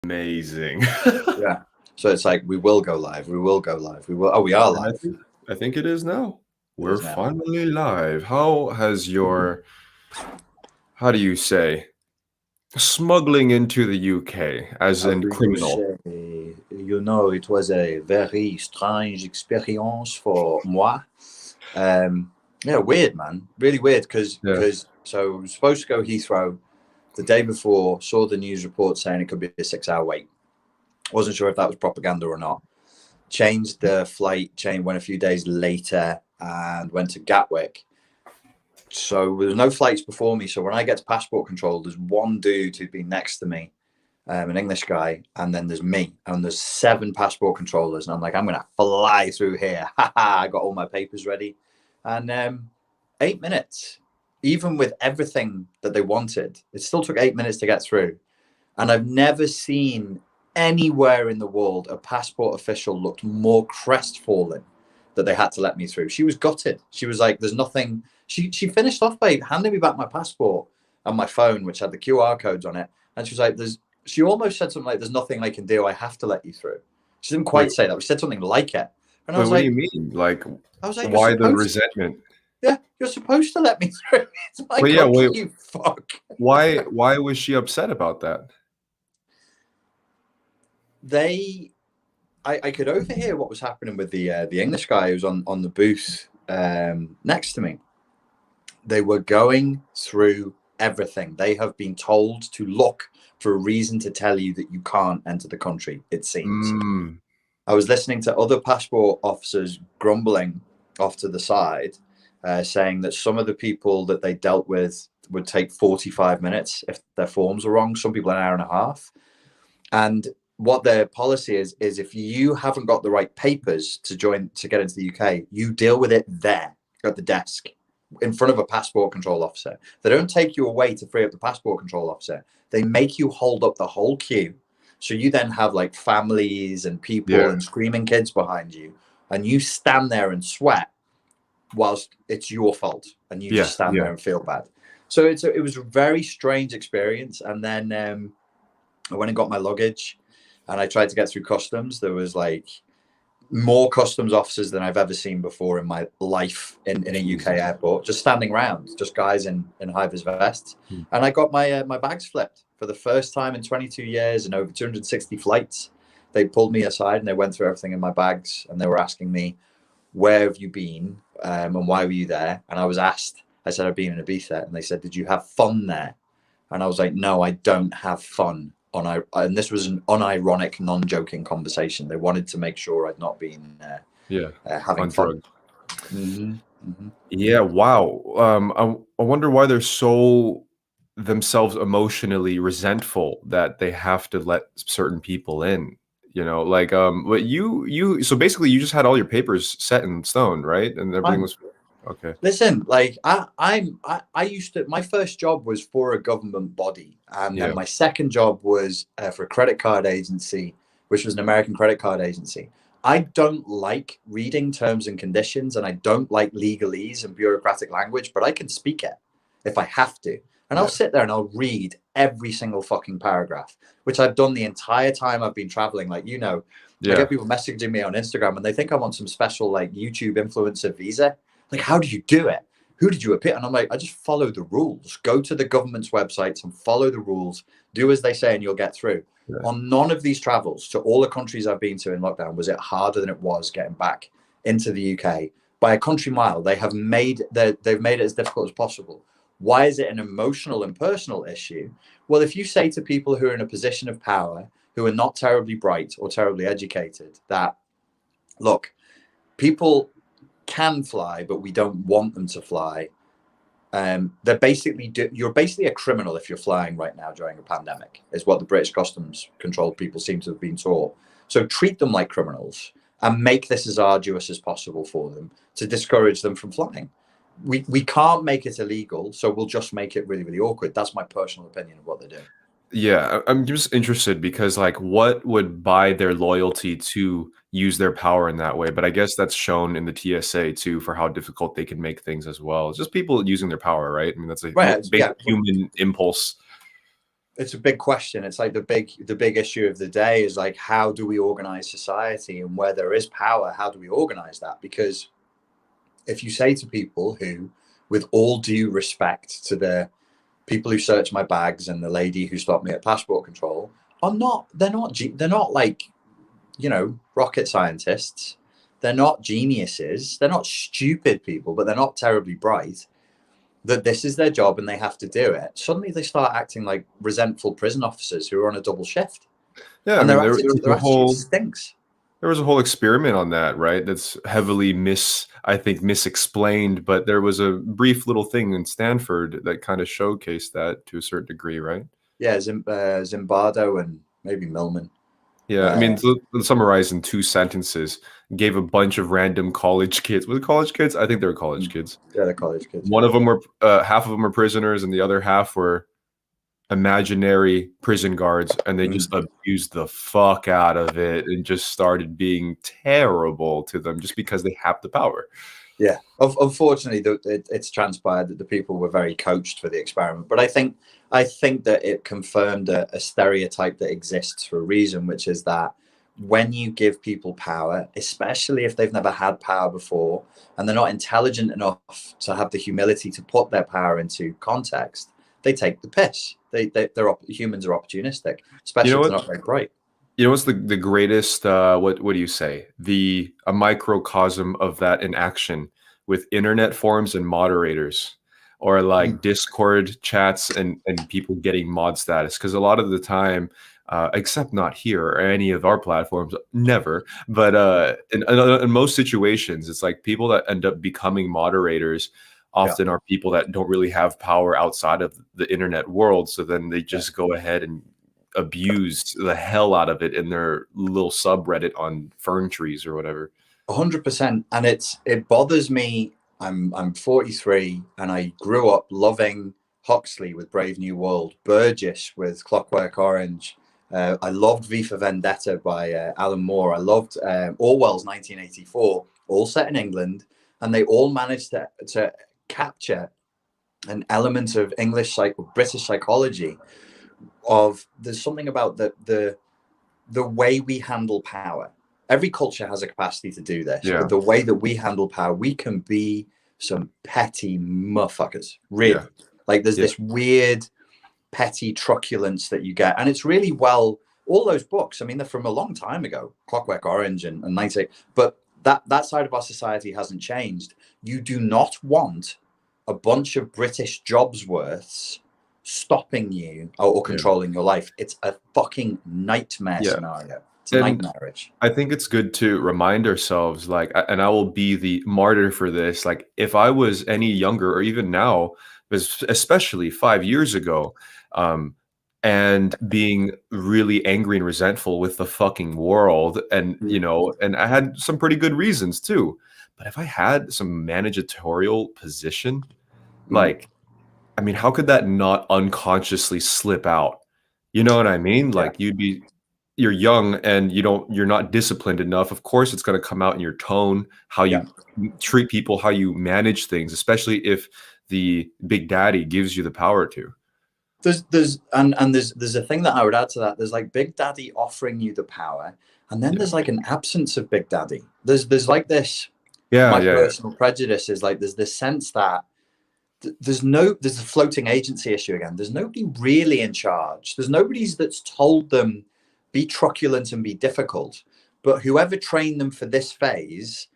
Amazing. Yeah. So it's like, we will go live. We will go live. We will. Oh, we are And live. I think it is now. It We're is now. finally live. How has your, how do you say, smuggling into the UK, as How in do you criminal? say? It was a very strange experience for moi. Yeah, weird, man. Really weird. Yeah. So I was supposed to go Heathrow the day before. Saw the news report saying it could be a 6-hour wait. Wasn't sure if that was propaganda or not. Changed the flight. Went a few days later and went to Gatwick. So there was no flights before me. So when I get to passport control, there's one dude who'd been next to me, an English guy, and then there's me, and there's 7 passport controllers, and I'm like, I'm gonna fly through here. I got all my papers ready, and 8 minutes, even with everything that they wanted, it still took 8 minutes to get through. And I've never seen anywhere in the world a passport official looked more crestfallen that they had to let me through. She was gutted. She was like, there's nothing. She finished off by handing me back my passport and my phone, which had the QR codes on it. And she was like, she almost said something like, there's nothing I can do. I have to let you through. She didn't Wait, quite say that. She said something like it. And wait, what do you mean? Like, I was like, you're why the supposed to. resentment? Yeah, you're supposed to let me through. It's my But yeah, country, wait, you fuck. why was she upset about that? I could overhear what was happening with the English guy who was on the booth next to me. They were going through everything. They have been told to look for a reason to tell you that you can't enter the country, it seems. I was listening to other passport officers grumbling off to the side, saying that some of the people that they dealt with would take 45 minutes if their forms were wrong, some people an hour and a half. And what their policy is if you haven't got the right papers to get into the UK, you deal with it there at the desk in front of a passport control officer. They don't take you away to free up the passport control officer. They make you hold up the whole queue. So you then have like families and people and screaming kids behind you, and you stand there and sweat whilst it's your fault, and you just stand there and feel bad. So it was a very strange experience. And then I went and got my luggage, and I tried to get through customs. There was like more customs officers than I've ever seen before in my life in a UK airport, just standing around, just guys in high-vis vests. And I got my bags flipped for the first time in 22 years and over 260 flights. They pulled me aside and they went through everything in my bags, and they were asking me, where have you been and why were you there? And I said, I've been in Ibiza. And they said, did you have fun there? And I was like, no, I don't have fun. And this was an unironic, non-joking conversation. They wanted to make sure I'd not been having fun. Mm-hmm. Mm-hmm. Yeah, wow. I wonder why they're so themselves emotionally resentful that they have to let certain people in. You know, like but so basically you just had all your papers set in stone, right? And everything was okay. Listen, like I used to. My first job was for a government body, and then my second job was for a credit card agency, which was an American credit card agency. I don't like reading terms and conditions, and I don't like legalese and bureaucratic language, but I can speak it if I have to. And I'll sit there and I'll read every single fucking paragraph, which I've done the entire time I've been traveling. Like, I get people messaging me on Instagram and they think I'm on some special like YouTube influencer visa. Like, how do you do it? Who did you appear? And I'm like, I just follow the rules. Go to the government's websites and follow the rules. Do as they say and you'll get through. Yeah. On none of these travels to all the countries I've been to in lockdown was it harder than it was getting back into the UK. By a country mile, they've made it as difficult as possible. Why is it an emotional and personal issue? Well, if you say to people who are in a position of power, who are not terribly bright or terribly educated, that, look, people can fly, but we don't want them to fly. You're basically a criminal if you're flying right now during a pandemic, is what the British customs control people seem to have been taught. So treat them like criminals and make this as arduous as possible for them to discourage them from flying. We can't make it illegal, so we'll just make it really, really awkward. That's my personal opinion of what they're doing. Yeah, I'm just interested because, like, what would buy their loyalty to use their power in that way? But I guess that's shown in the TSA too, for how difficult they can make things as well. It's just people using their power, right? I mean, that's a basic human impulse. it's a big question. It's like the big issue of the day is like, how do we organize society, and where there is power, how do we organize that? Because if you say to people who, with all due respect to the people who search my bags and the lady who stopped me at passport control, they're not like, you know, rocket scientists. They're not geniuses. They're not stupid people, but they're not terribly bright. That this is their job and they have to do it. Suddenly they start acting like resentful prison officers who are on a double shift, Yeah, I and mean, there was their a attitude whole stinks. there was a whole experiment on that, right? That's heavily I think, misexplained, but there was a brief little thing in Stanford that kind of showcased that to a certain degree, right? Yeah, Zimbardo and maybe Millman. Yeah, I mean, Uh, to summarize in 2 sentences, gave a bunch of random college kids. Was it college kids? I think they were college kids. yeah, the college kids. One Yeah. of them were half of them were prisoners, and the other half were imaginary prison guards, and they just abused the fuck out of it and just started being terrible to them just because they have the power. Yeah, unfortunately, it's transpired that the people were very coached for the experiment. But I think that it confirmed a stereotype that exists for a reason, which is that when you give people power, especially if they've never had power before and they're not intelligent enough to have the humility to put their power into context, they take the piss. Humans are opportunistic, You know especially if they're what? not very bright. You know what's the greatest what do you say? A microcosm of that in action with internet forums and moderators, or like Discord chats and people getting mod status, because a lot of the time, except not here or any of our platforms, never, but in most situations, it's like people that end up becoming moderators Yeah, often are people that don't really have power outside of the internet world, so then they yeah. just go ahead and abused the hell out of it in their little subreddit on fern trees or whatever. 100%. And it bothers me. I'm 43 and I grew up loving Huxley with Brave New World, Burgess with Clockwork Orange. I loved V for Vendetta by Alan Moore. I loved Orwell's 1984, all set in England, and they all managed to capture an element of British psychology. Of there's something about the way we handle power. Every culture has a capacity to do this, Yeah, but the way that we handle power, we can be some petty motherfuckers, yeah, really. Like there's yeah, this weird petty truculence that you get, and it's really all those books. I mean, they're from a long time ago, Clockwork Orange and 90, but that side of our society hasn't changed. You do not want a bunch of British jobs worths stopping you or yeah, controlling your life. It's a fucking nightmare yeah. scenario. It's And nightmarish. I think it's good to remind ourselves, like, and I will be the martyr for this. Like, if I was any younger, or even now, especially 5 years ago, um, and being really angry and resentful with the fucking world, and and I had some pretty good reasons too. But if I had some managerial position, Mm. like, I mean, how could that not unconsciously slip out? You know what I mean? Yeah, Like, you're young and you're not disciplined enough. Of course, it's going to come out in your tone, how yeah. you treat people, how you manage things, especially if the big daddy gives you the power to. There's a thing that I would add to that. There's like Big Daddy offering you the power, and then Yeah. there's like an absence of Big Daddy. There's like this. Yeah, My yeah, personal prejudice is like there's this sense that there's a floating agency issue again. There's nobody really in charge. There's nobody that's told them be truculent and be difficult. But whoever trained them for this phase,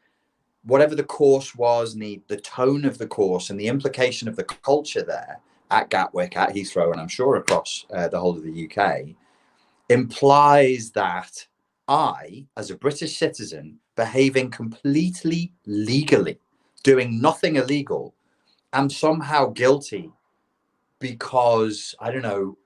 whatever the course was, and the tone of the course and the implication of the culture there at Gatwick, at Heathrow, and I'm sure across the whole of the UK, implies that I, as a British citizen, behaving completely legally, doing nothing illegal, am somehow guilty because I don't know,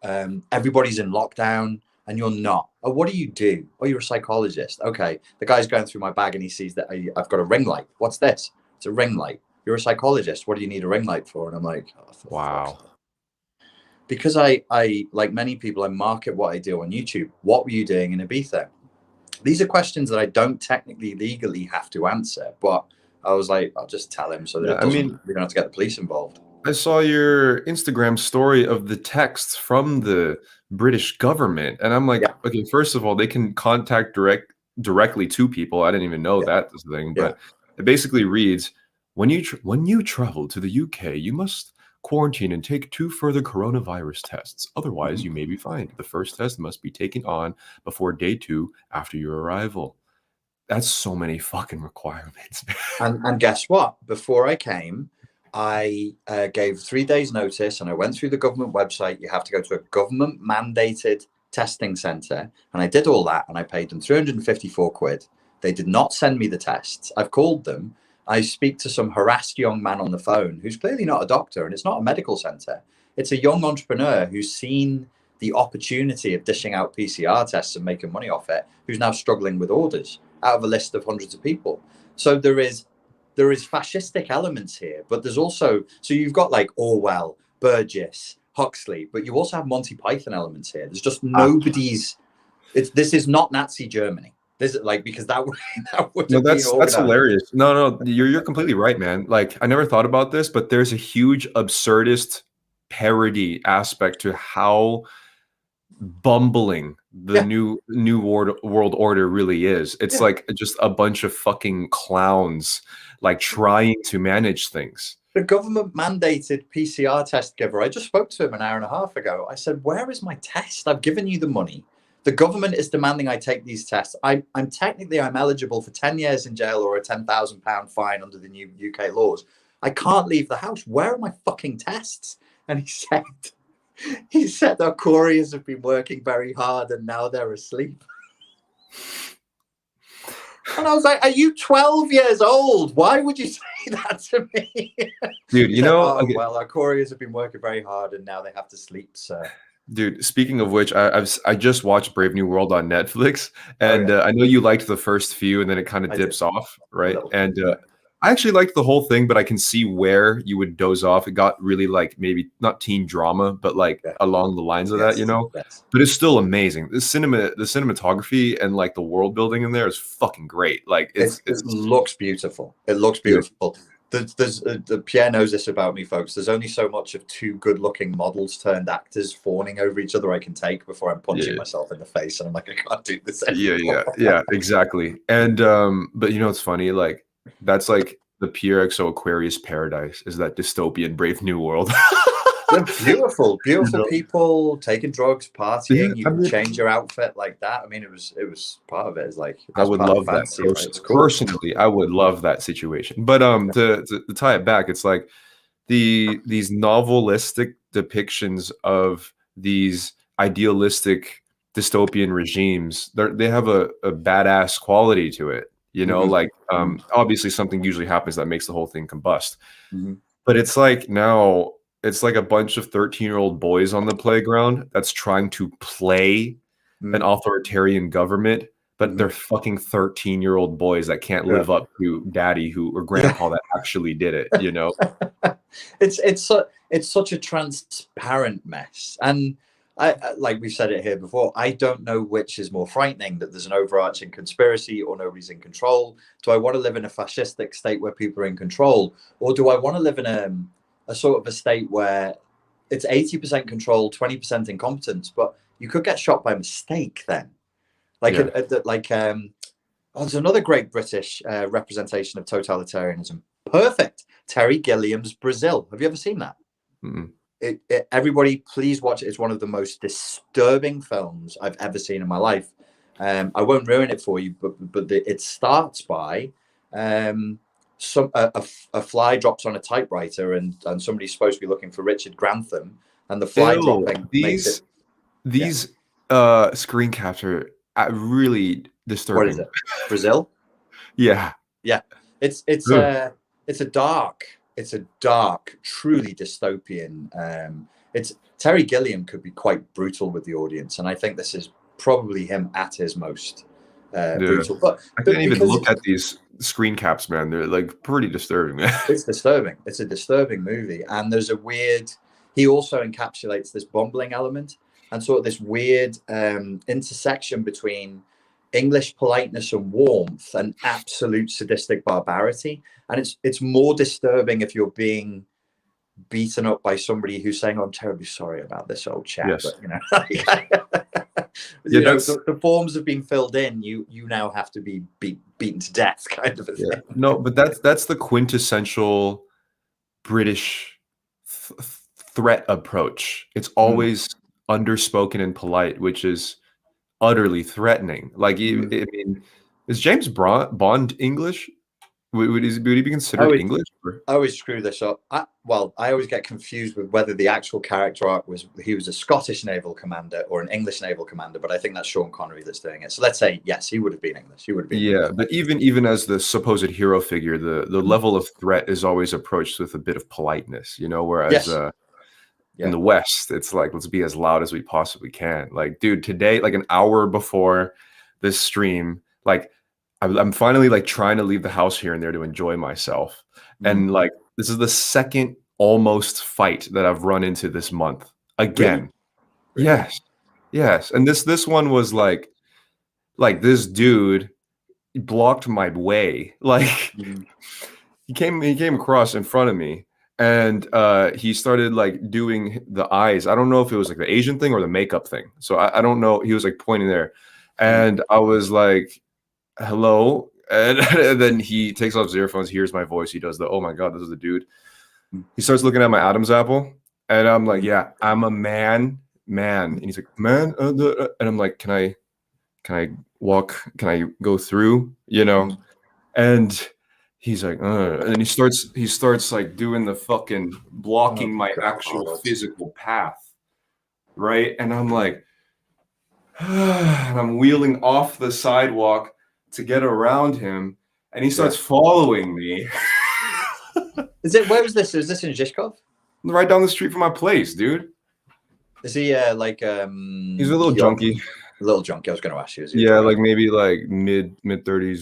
everybody's in lockdown and you're not. Oh, what do you do? Oh, you're a psychologist. Okay, the guy's going through my bag and he sees that I've got a ring light. What's this? It's a ring light. You're a psychologist. What do you need a ring light for? And I'm like, oh, for fuck's wow. sake. Because I like many people, I market what I do on YouTube. What were you doing in Ibiza? These are questions that I don't technically legally have to answer, but I was like, I'll just tell him so that Yeah, it I doesn't. mean, We don't have to get the police involved. I saw your Instagram story of the texts from the British government. And I'm like, Yeah, okay, first of all, they can contact directly to people. I didn't even know yeah, that was the thing, yeah. but it basically reads, when you travel to the UK, you must quarantine and take 2 further coronavirus tests. Otherwise, Mhm. you may be fined. The first test must be taken on before day 2 after your arrival. That's so many fucking requirements, man. And guess what? Before I came, I gave 3 days notice, and I went through the government website. You have to go to a government mandated testing center, and I did all that, and I paid them 354 quid. They did not send me the tests. I've called them. I speak to some harassed young man on the phone who's clearly not a doctor, and it's not a medical center. It's a young entrepreneur who's seen the opportunity of dishing out PCR tests and making money off it, who's now struggling with orders out of a list of hundreds of people. So there is fascistic elements here, but there's also, so you've got like Orwell, Burgess, Huxley, but you also have Monty Python elements here. There's just Ah, nobody's. This is not Nazi Germany. This is like, because that would that would no, have been that's organized. hilarious. No, no, you're completely right, man. Like I never thought about this, but there's a huge absurdist parody aspect to how bumbling the Yeah, new world order really is. It's yeah. like just a bunch of fucking clowns like trying to manage things. The government mandated PCR test giver. I just spoke to him an hour and a half ago. I said, "Where is my test? I've given you the money. The government is demanding I take these tests. I'm technically I'm eligible for 10 years in jail or a £10,000 fine under the new UK laws. I can't leave the house. Where are my fucking tests?" And he said our couriers have been working very hard and now they're asleep. And I was like, "Are you 12 years old? Why would you say that to me?" Dude, He's you like, know, "Oh, okay, well, our couriers have been working very hard and now they have to sleep, sir." dude, speaking of which, I just watched Brave New World on Netflix, Oh, and yeah, I know you liked the first few, and then it kind of I did dips off, a right? little. And Yeah. I actually liked the whole thing, but I can see where you would doze off. It got really like maybe not teen drama, but like Yeah. along the lines of that, you Yes. know. Yes. But it's still amazing. The cinematography and like the world building in there is fucking great. Like It it's looks beautiful. It looks dude, beautiful. The Pierre knows this about me, folks. There's only so much of two good-looking models turned actors fawning over each other I can take before I'm punching yeah. myself in the face, and I'm like, I can't do this Yeah, anymore. yeah, yeah, exactly. And but you know what's funny? Like that's like the PRXO Aquarius paradise is that dystopian Brave New World. They're beautiful, You beautiful know? people taking drugs, Yeah, partying. You I can mean, change your outfit like that. I mean, it was part of it. Is like I that's would part of the love that fantasy, right? It's cool. personally. I would love that situation. But to tie it back, it's like these novelistic depictions of these idealistic dystopian regimes. They have a badass quality to it. You know, Hmm. like Hmm. obviously something usually happens that makes the whole thing combust. Hmm. But it's like now it's like a bunch of 13-year-old boys on the playground that's trying to play an authoritarian government, but Hmm. they're fucking 13-year-old boys that can't Yeah. live up to daddy who or Yeah. grandpa that actually did it, you know? It's such a transparent mess, and like we've said it here before. I don't know which is more frightening, that there's an overarching conspiracy or nobody's in control. Do I want to live in a fascistic state where people are in control, or do I want to live in a sort of a state where it's 80% control, 20% incompetence, but you could get shot by mistake then? Like Yeah. there's another great British representation of totalitarianism. Perfect. Terry Gilliam's Brazil. Have you ever seen that? Mm. Everybody, please watch it. It's one of the most disturbing films I've ever seen in my life. I won't ruin it for you, but it starts by a fly drops on a typewriter, and somebody's supposed to be looking for Richard Grantham, and the fly Ew, dropping makes it. Yeah. these screen caps are really What is disturbing. it? Brazil? Yeah. Yeah, it's it's Ugh. a it's a dark, truly dystopian. It's Terry Gilliam could be quite brutal with the audience, and I think this is probably him at his most Yeah. brutal. But I can't but even because look at these screen caps, man. They're like pretty disturbing, man. it's disturbing, it's a disturbing movie, and there's a weird. He also encapsulates this bumbling element and sort of this weird intersection between English politeness and warmth and absolute sadistic barbarity. And it's more disturbing if you're being beaten up by somebody who's saying, "Oh, I'm terribly sorry about this, old chap," Yes. but you know, Yeah, you know, that's the forms have been filled in. You now have to be beaten to death, kind of a yeah. thing. No, but that's the quintessential British threat approach. It's Mm, always underspoken and polite, which is utterly threatening. Like, mm. I mean, is James Bond English? Would he be I considered always, English? Or? I always screw this up. I always get confused with whether the actual character arc was he was a Scottish naval commander or an English naval commander. But I think that's Sean Connery that's doing it. So let's say yes, he would have been English. He would have been the Yeah, but even as the supposed hero figure, the Mm. level of threat is always approached with a bit of politeness, you know, whereas Yes, in yeah. the West, it's like, let's be as loud as we possibly can. Like, dude, today, like an hour before this stream, like I'm finally like trying to leave the house here and there to enjoy myself. Mm. And like this is the second almost fight that I've run into this month. Really, Again. really. Yes. Yes. And this one was like this dude blocked my way. Like Mm. he came across in front of me and he started like doing the eyes. I don't know if it was like the Asian thing or the makeup thing. So I don't know. He was like pointing there. Mm. And I was like, hello. And then he takes off his earphones, hears my voice. He does the, oh my God, this is the dude. Mm. He starts looking at my Adam's apple. And I'm like, Mm. yeah, I'm a man. And he's like, man. And I'm like, can I walk? Can I go through? You know? Mm. And he's like, and then he starts like doing the fucking Oh blocking my actual God. physical path, right? And I'm like, and I'm wheeling off the sidewalk to get around him, and he Yeah. starts following me Is it? Where was this? Is this in Zhishkov? right down the street from my place, dude. Is he like He's a little young, junkie. little junkie? I was going to ask you. Is he a Yeah, drug like addict? maybe like mid 30s,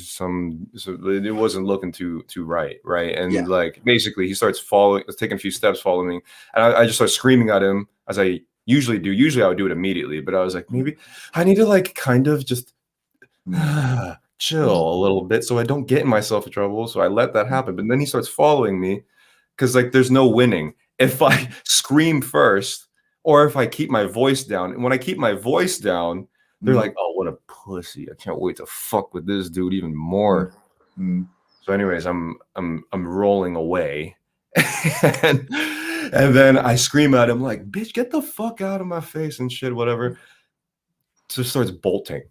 so it wasn't looking too right, Yeah. and like basically he starts following, taking a few steps following me, and I just start screaming at him as I usually do. Usually I would do it immediately, but I was like, maybe I need to like kind of just Mm. chill Mm. a little bit so I don't get myself in trouble. So I let that happen, but then he starts following me because like there's no winning if I scream first or if I keep my voice down. And when I keep my voice down, they're Mm. like, "Oh, what a pussy! I can't wait to fuck with this dude even Mm. more." Mm. So, anyways, I'm rolling away, and then I scream at him like, "Bitch, get the fuck out of my face!" and shit, whatever. Just starts bolting,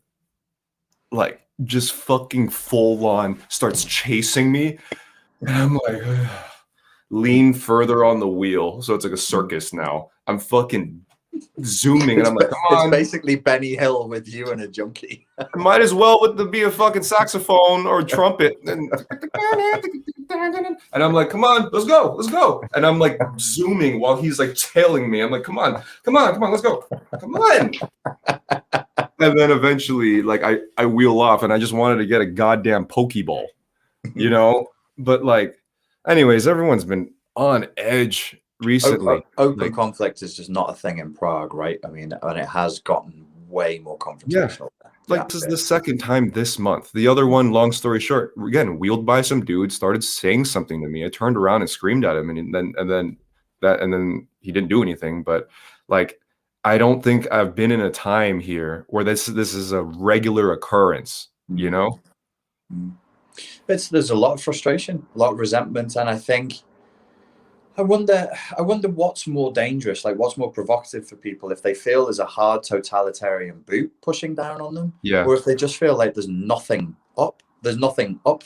like just fucking full on, starts chasing me, and I'm like, lean further on the wheel, so it's like a Mm. circus now. I'm fucking zooming, and It's I'm like, "Come it's on." basically Benny Hill with you and a junkie. I might as well with the be a fucking saxophone or trumpet and I'm like, come on, let's go. And I'm like zooming while he's like tailing me. I'm like, come on, let's go. Come on. And then eventually, like I wheel off and I just wanted to get a goddamn Pokeball, you know? But like, anyways, everyone's been on edge recently. Open Like, conflict is just not a thing in Prague, right? I mean, and it has gotten way more yeah. confrontational there. Yeah. Like this is the second time this month. The other one, long story short, again, wheeled by some dude, started saying something to me. I turned around and screamed at him, and then he didn't do anything. But like, I don't think I've been in a time here where this is a regular occurrence. You Mm. know? Mm. There's a lot of frustration, a lot of resentment, and I wonder what's more dangerous, like what's more provocative for people if they feel there's a hard totalitarian boot pushing down on them, Yeah. or if they just feel like there's nothing up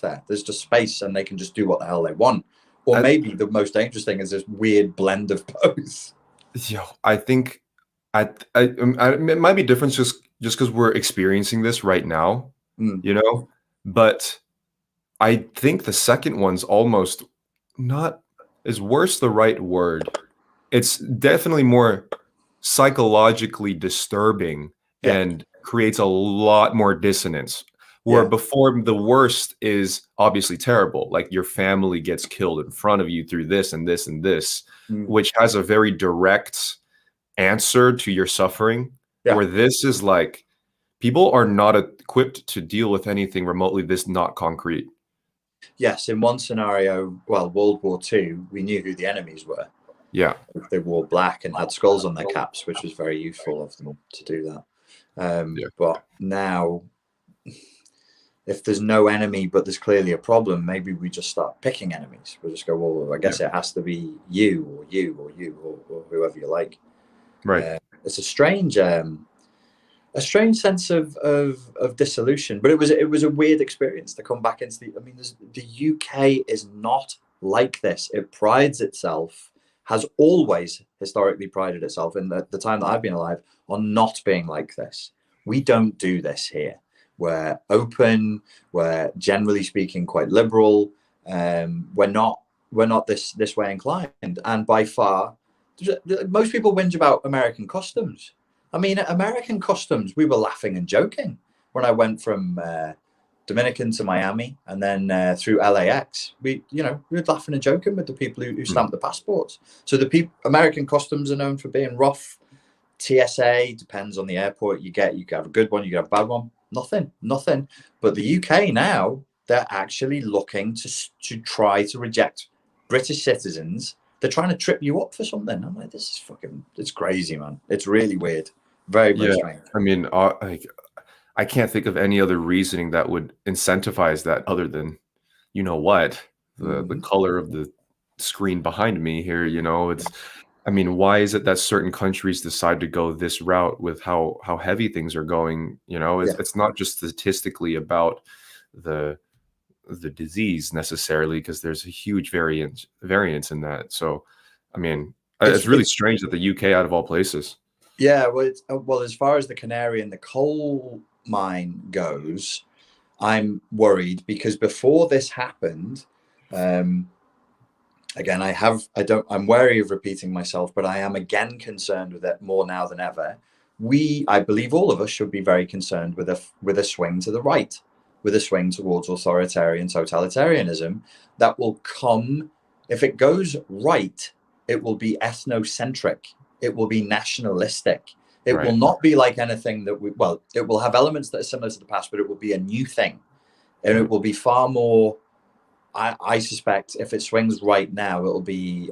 there, there's just space and they can just do what the hell they want. Or I, maybe the most dangerous thing is this weird blend of both. I think it might be different just because we're experiencing this right now. Mm. You know, but I think the second one's almost not is worse the right word. It's definitely more psychologically disturbing Yeah, and creates a lot more dissonance. Where yeah. before the worst is obviously terrible, like your family gets killed in front of you through this and this and this, Mm. which has a very direct answer to your suffering. Yeah. Where this is like people are not equipped to deal with anything remotely this not concrete. Yes, in one scenario, well, World War II, we knew who the enemies were. Yeah. They wore black and had skulls on their caps, which was very youthful of them to do that. Yeah. But now, if there's no enemy, but there's clearly a problem, maybe we just start picking enemies. We'll just go, well, I guess Yeah. it has to be you or you or you or whoever you like. Right. It's a strange sense of dissolution, but it was a weird experience to come back into the. I mean, the UK is not like this. It prides itself, has always historically prided itself in the time that I've been alive on not being like this. We don't do this here. We're open. We're generally speaking quite liberal. We're not this way inclined, and by far, most people whinge about American customs. I mean, at American customs, we were laughing and joking when I went from Dominican to Miami and then through LAX. We were laughing and joking with the people who Mm. stamped the passports. So American customs are known for being rough. TSA depends on the airport you get. You can have a good one, you can have a bad one. Nothing. But the UK now, they're actually looking to try to reject British citizens. They're trying to trip you up for something. I'm like, this is it's crazy, man. It's really weird. Very, very Yeah. strange. I mean, like, I can't think of any other reasoning that would incentivize that other than, you know what, the color of the screen behind me here, it's, I mean, why is it that certain countries decide to go this route with how heavy things are going? Yeah. It's not just statistically about the the disease necessarily, because there's a huge variance in that. So, I mean, it's really It's strange that the UK, out of all places. yeah. Well, as far as the canary in the coal mine goes, I'm worried because before this happened, um, again, I'm wary of repeating myself, but I am again concerned with it more now than ever. I believe all of us should be very concerned with a swing to the right, with a swing towards authoritarian totalitarianism that will come. If it goes right, it will be ethnocentric. It will be nationalistic. It will Right. not be like anything it will have elements that are similar to the past, but it will be a new thing. And it Right. will be far more. I suspect if it swings right now, it'll be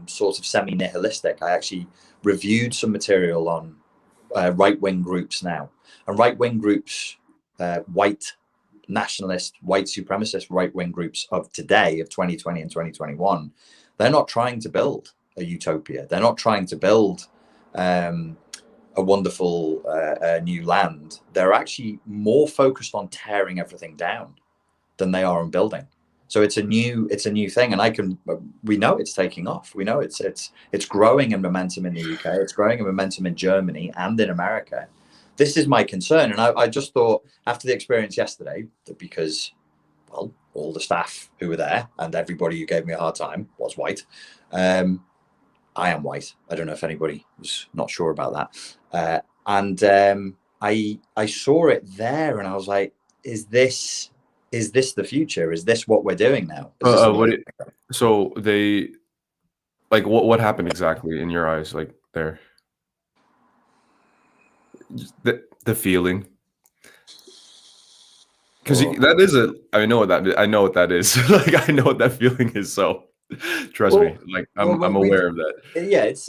sort of semi-nihilistic. I actually reviewed some material on right-wing groups now, and right-wing groups, white nationalist, white supremacist right-wing groups of today, of 2020 and 2021, they're not trying to build a utopia. They're not trying to build a wonderful new land. They're actually more focused on tearing everything down than they are on building. So it's a new thing, and we know it's taking off. We know it's growing in momentum in the UK. It's growing in momentum in Germany and in America. This is my concern, and I just thought after the experience yesterday that because well all the staff who were there and everybody who gave me a hard time was white. I am white. I don't know if anybody was not sure about that. And I saw it there, and I was like, is this the future? Is this what we're doing now? Is this the way? So they, like, what happened exactly in your eyes, like there? Just the feeling, because Oh. that is a. I know what that is. Like, I know what that feeling is. So, trust me. Well, Like, well, I'm we aware of that. yeah, it's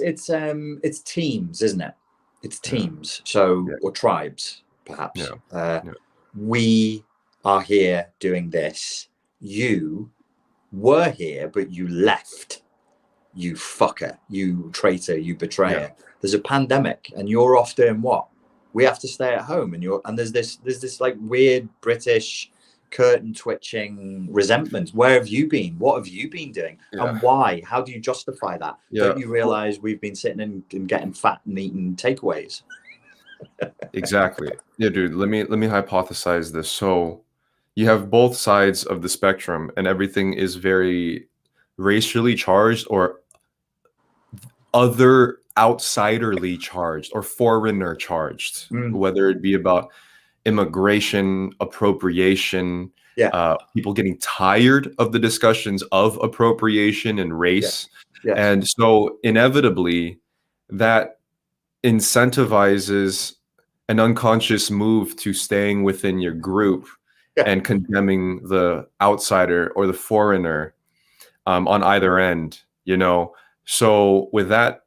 teams, isn't it? It's Yeah. teams, so Yeah. or tribes, Yeah. perhaps. Yeah. We are here doing this. You were here, but you left. You fucker, you traitor, you Yeah. betrayer. There's a pandemic, and you're off doing what? We have to stay at home, and there's this like weird British curtain twitching resentment. Where have you been? What have you been doing? Yeah. And why? How do you justify that? Yeah. Don't you realize we've been sitting and getting fat and eating takeaways? Exactly. Yeah, dude. Let me hypothesize this. So, you have both sides of the spectrum, and everything is very racially charged or other outsiderly charged or foreigner charged, Mm, whether it be about immigration, appropriation, yeah, people getting tired of the discussions of appropriation and yeah, race. yes, And so inevitably that incentivizes an unconscious move to staying within your group yeah, and condemning the outsider or the foreigner, on either end, you know. So with that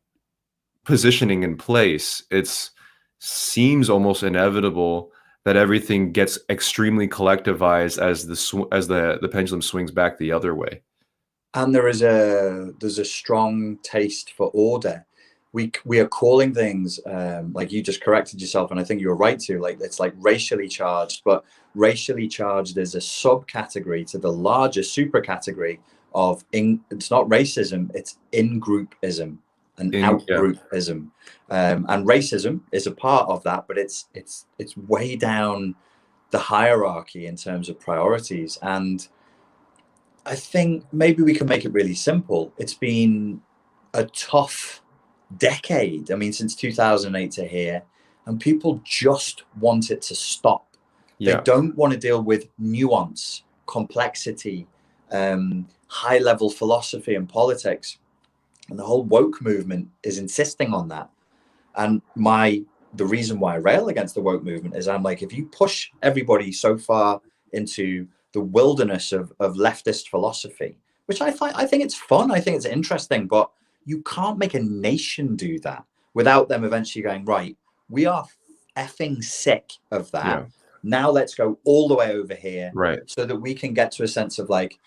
positioning in place, it's seems almost inevitable that everything gets extremely collectivized as the pendulum swings back the other way. And there's a strong taste for order. We are calling things, like you just corrected yourself, and I think you were right to, like, it's like racially charged, but racially charged is a subcategory to the larger super category of it's not racism, it's in-groupism and In Yeah, out-groupism. And racism is a part of that, but it's way down the hierarchy in terms of priorities. And I think maybe we can make it really simple. It's been a tough decade. I mean, since 2008 to here, and people just want it to stop. They yeah, don't want to deal with nuance, complexity, high level philosophy and politics. And the whole woke movement is insisting on that. And the reason why I rail against the woke movement is I'm like, if you push everybody so far into the wilderness of leftist philosophy, which I think it's fun, I think it's interesting, but you can't make a nation do that without them eventually going, right, we are effing sick of that. yeah. Now let's go all the way over here Right. so that we can get to a sense of like,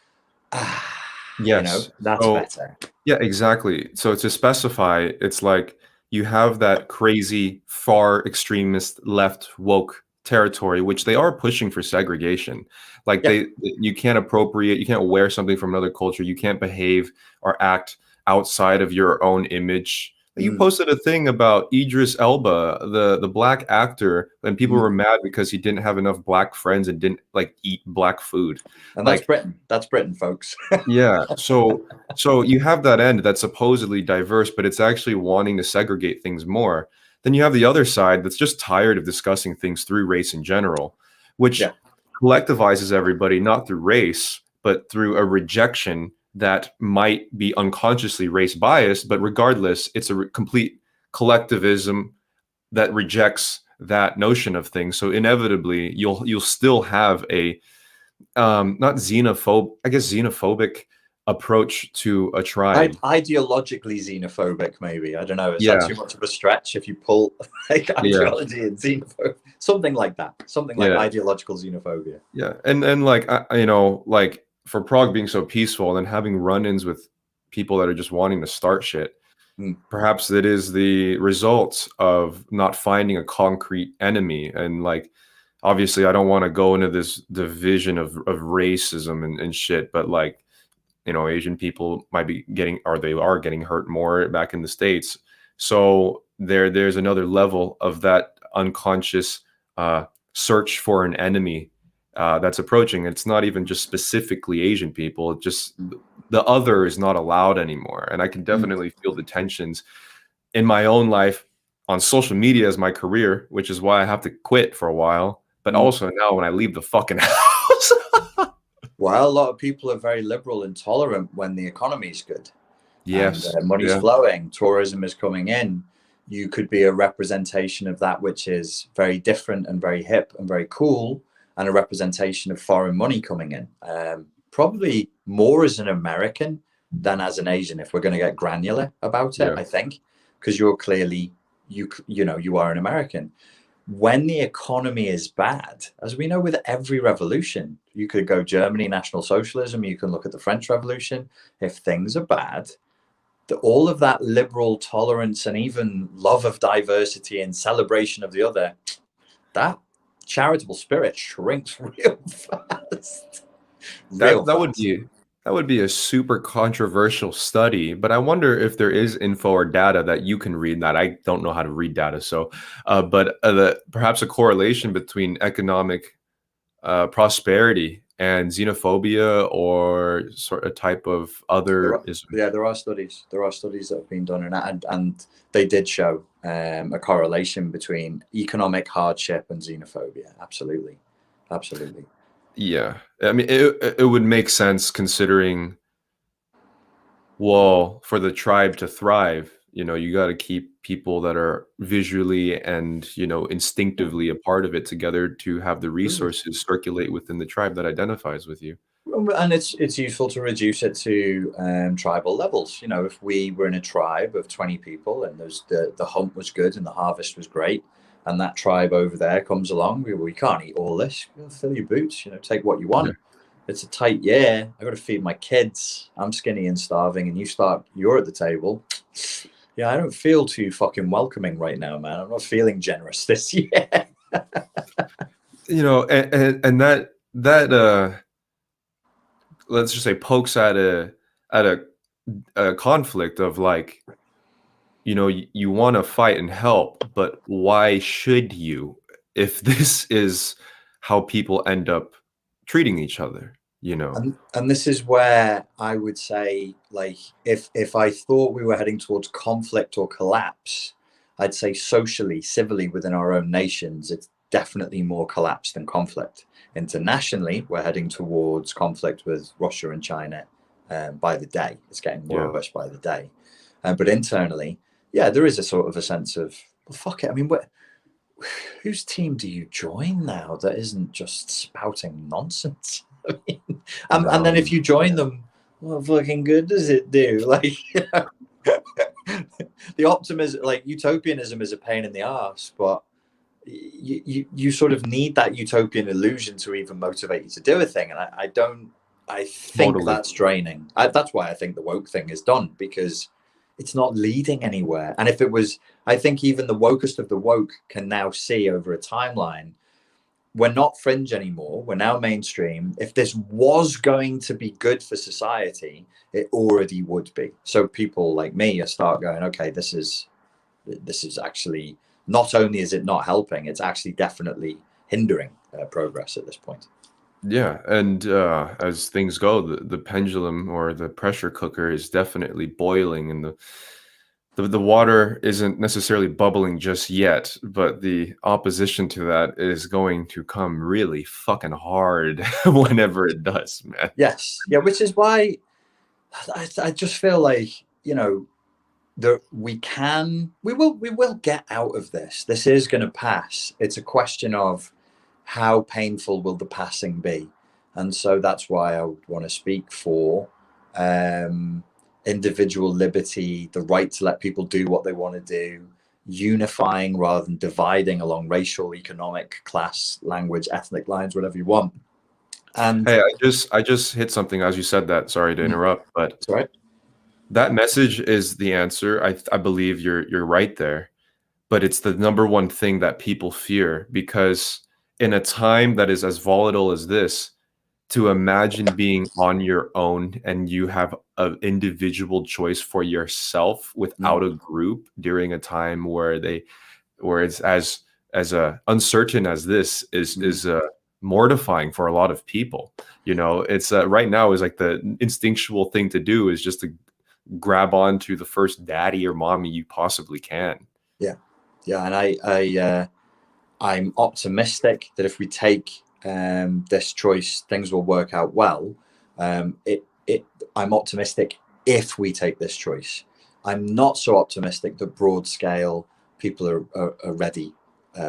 Yes. that's So better. yeah, exactly. So to specify, it's like you have that crazy, far extremist left woke territory, which they are pushing for segregation. Like Yeah. you can't appropriate, you can't wear something from another culture, you can't behave or act outside of your own image. You Mm, posted a thing about Idris Elba, the black actor, and people mm. were mad because he didn't have enough black friends and didn't like eat black food. And that's Like Britain. That's Britain, folks. yeah, so you have that end that's supposedly diverse, but it's actually wanting to segregate things more. Then you have the other side that's just tired of discussing things through race in general, which Yeah. collectivizes everybody not through race, but through a rejection that might be unconsciously race biased, but regardless, it's a complete collectivism that rejects that notion of things. So inevitably, you'll still have a not I guess xenophobic approach to a tribe. Ideologically xenophobic, maybe. I don't know. Is that Yeah, too much of a stretch if you pull like yeah, ideology and xenophobia? Something like that. Something like yeah, ideological xenophobia. yeah. And like you know, like for Prague being so peaceful and then having run-ins with people that are just wanting to start shit, Mm, perhaps it is the result of not finding a concrete enemy. And like obviously I don't want to go into this division of racism and shit, but like you know, Asian people might be getting, or they are getting hurt more back in the States. So there's another level of that unconscious search for an enemy that's approaching. It's not even just specifically Asian people. It just mm, the other is not allowed anymore. And I can mm, definitely feel the tensions in my own life on social media as my career, which is why I have to quit for a while. But mm. also now when I leave the fucking house. Well, a lot of people are very liberal and tolerant when the economy's good and Yes. money's Yeah. flowing, tourism is coming in. You could be a representation of that which is very different and very hip and very cool, and a representation of foreign money coming in. Probably more as an American than as an Asian, if we're going to get granular about it. Yeah. I think because you're clearly you are an American. When the economy is bad, as we know with every revolution, you could go Germany, National Socialism, you can look at the French Revolution. If things are bad, all of that liberal tolerance and even love of diversity and celebration of the other, that charitable spirit shrinks real fast. Real That fast. that would be a super controversial study, but I wonder if there is info or data that you can read that I don't know how to read data. So, but perhaps a correlation between economic prosperity and xenophobia or sort of type of otherism. There are studies. There are studies that have been done, and they did show a correlation between economic hardship and xenophobia. Absolutely, absolutely. Yeah, I mean it would make sense considering well, for the tribe to thrive, you know, you got to keep people that are visually and, you know, instinctively a part of it together to have the Absolutely. resources circulate within the tribe that identifies with you. And it's useful to reduce it to tribal levels. You know, if we were in a tribe of 20 people and there's the hunt was good and the harvest was great, and that tribe over there comes along, we can't eat all this. Fill your boots, you know, take what you want. It's a tight year. I got to feed my kids. I'm skinny and starving, and you're at the table. Yeah, I don't feel too fucking welcoming right now, man. I'm not feeling generous this year. You know, and that let's just say pokes at a conflict of like, you know, you want to fight and help, but why should you if this is how people end up treating each other, you know? And this is where I would say, like, if I thought we were heading towards conflict or collapse, I'd say socially, civilly within our own nations, it's definitely more collapse than conflict. Internationally, we're heading towards conflict with Russia and China by the day. It's getting worse by the day. But internally, yeah, there is a sort of a sense of, well, fuck it. I mean, whose team do you join now that isn't just spouting nonsense? I mean, and then if you join them, what fucking good does it do? Like, you know, the optimism, like utopianism, is a pain in the ass, but you sort of need that utopian illusion to even motivate you to do a thing, and I think Totally. that's draining. That's why I think the woke thing is done, because it's not leading anywhere. And if it was, I think even the wokest of the woke can now see over a timeline, we're not fringe anymore. We're now mainstream. If this was going to be good for society, it already would be. So people like me start going, okay, this is actually, not only is it not helping, it's actually definitely hindering progress at this point. Yeah, and as things go, the pendulum or the pressure cooker is definitely boiling, and the water isn't necessarily bubbling just yet, but the opposition to that is going to come really fucking hard whenever it does, man. Yes, yeah, which is why I just feel like, you know, we will get out of this. This is going to pass. It's a question of how painful will the passing be, and so that's why I would want to speak for individual liberty, the right to let people do what they want to do, unifying rather than dividing along racial, economic, class, language, ethnic lines, whatever you want. And Hey, I just hit something as you said that. Sorry to interrupt, but sorry. that message is the answer. I believe you're right there, but it's the number one thing that people fear, because in a time that is as volatile as this, to imagine being on your own and you have an individual choice for yourself without a group during a time where it's as uncertain as this is mortifying for a lot of people. You know, it's right now is like the instinctual thing to do is just to grab on to the first daddy or mommy you possibly can. Yeah, and I'm optimistic that if we take this choice, things will work out well. I'm optimistic if we take this choice. I'm not so optimistic that broad scale people are ready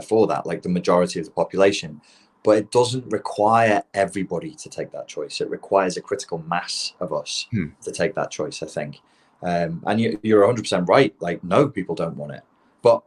for that, like the majority of the population. But it doesn't require everybody to take that choice. It requires a critical mass of us to take that choice, I think. And you're 100% right. Like, no, people don't want it. But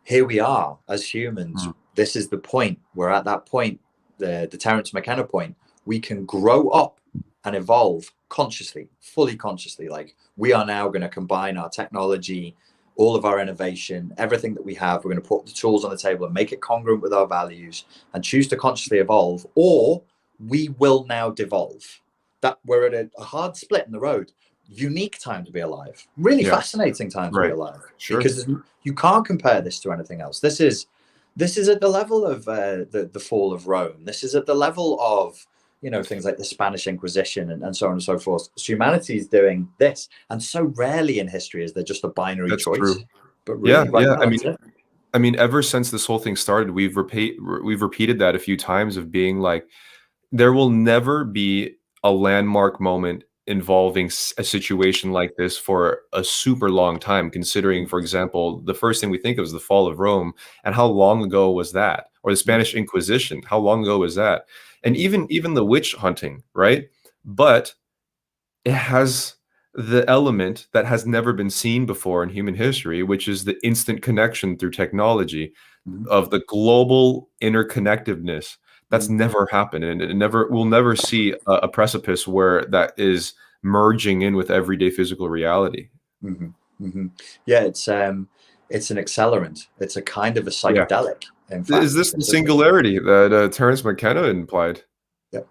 here we are as humans. This is the point. We're at that point, the Terence McKenna point. We can grow up and evolve consciously, fully consciously. Like, we are now going to combine our technology, all of our innovation, everything that we have. We're going to put the tools on the table and make it congruent with our values and choose to consciously evolve, or we will now devolve. That we're at a hard split in the road. Unique time to be alive. Really fascinating time to be alive. Sure. Because you can't compare this to anything else. This is at the level of the fall of Rome. This is at the level of, you know, things like the Spanish Inquisition and so on and so forth. So humanity is doing this, and so rarely in history is there just a binary choice. True. But really, now, I mean, ever since this whole thing started, we've repeated that a few times of being like, there will never be a landmark moment involving a situation like this for a super long time, considering, for example, the first thing we think of is the fall of Rome, and how long ago was that? Or the Spanish Inquisition, how long ago was that? And even the witch hunting, right? but it has the element that has never been seen before in human history, which is the instant connection through technology Mhm. of the global interconnectedness. That's Mhm. never happened, and it never we'll never see a precipice where that is merging in with everyday physical reality. Mhm. Mhm. Yeah, it's an accelerant. It's a kind of a Yeah. psychedelic, in Is fact. this the It's a thing. singularity that, Terence McKenna implied? Yep.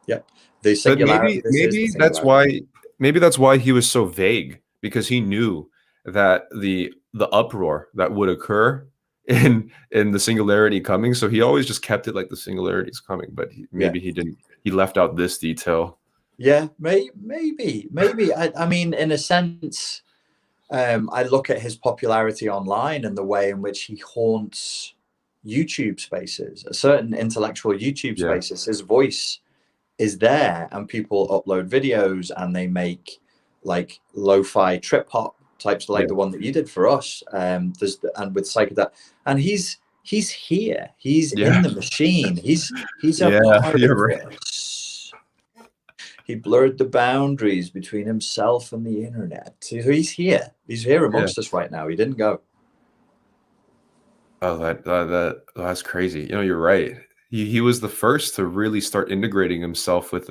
Yep. The But singularity. This is the singularity. maybe that's why he was so vague, because he knew that the uproar that would occur in the singularity coming, so he always just kept it like the singularity is coming, but Yeah. maybe he didn't he left out this detail. Yeah. Maybe. I mean, in a sense, I look at his popularity online and the way in which he haunts YouTube spaces, a certain intellectual YouTube Yeah, spaces. His voice is there, and people upload videos and they make like lo-fi trip hop types, like yeah, the one that you did for us. And with psychedelic, and he's here. He's yeah, in the machine. He's a yeah, part you're of right. this. He blurred the boundaries between himself and the internet. So he's here. He's here Yeah. amongst us right now. He didn't go. Oh, that's crazy. You know, you're right. He was the first to really start integrating himself with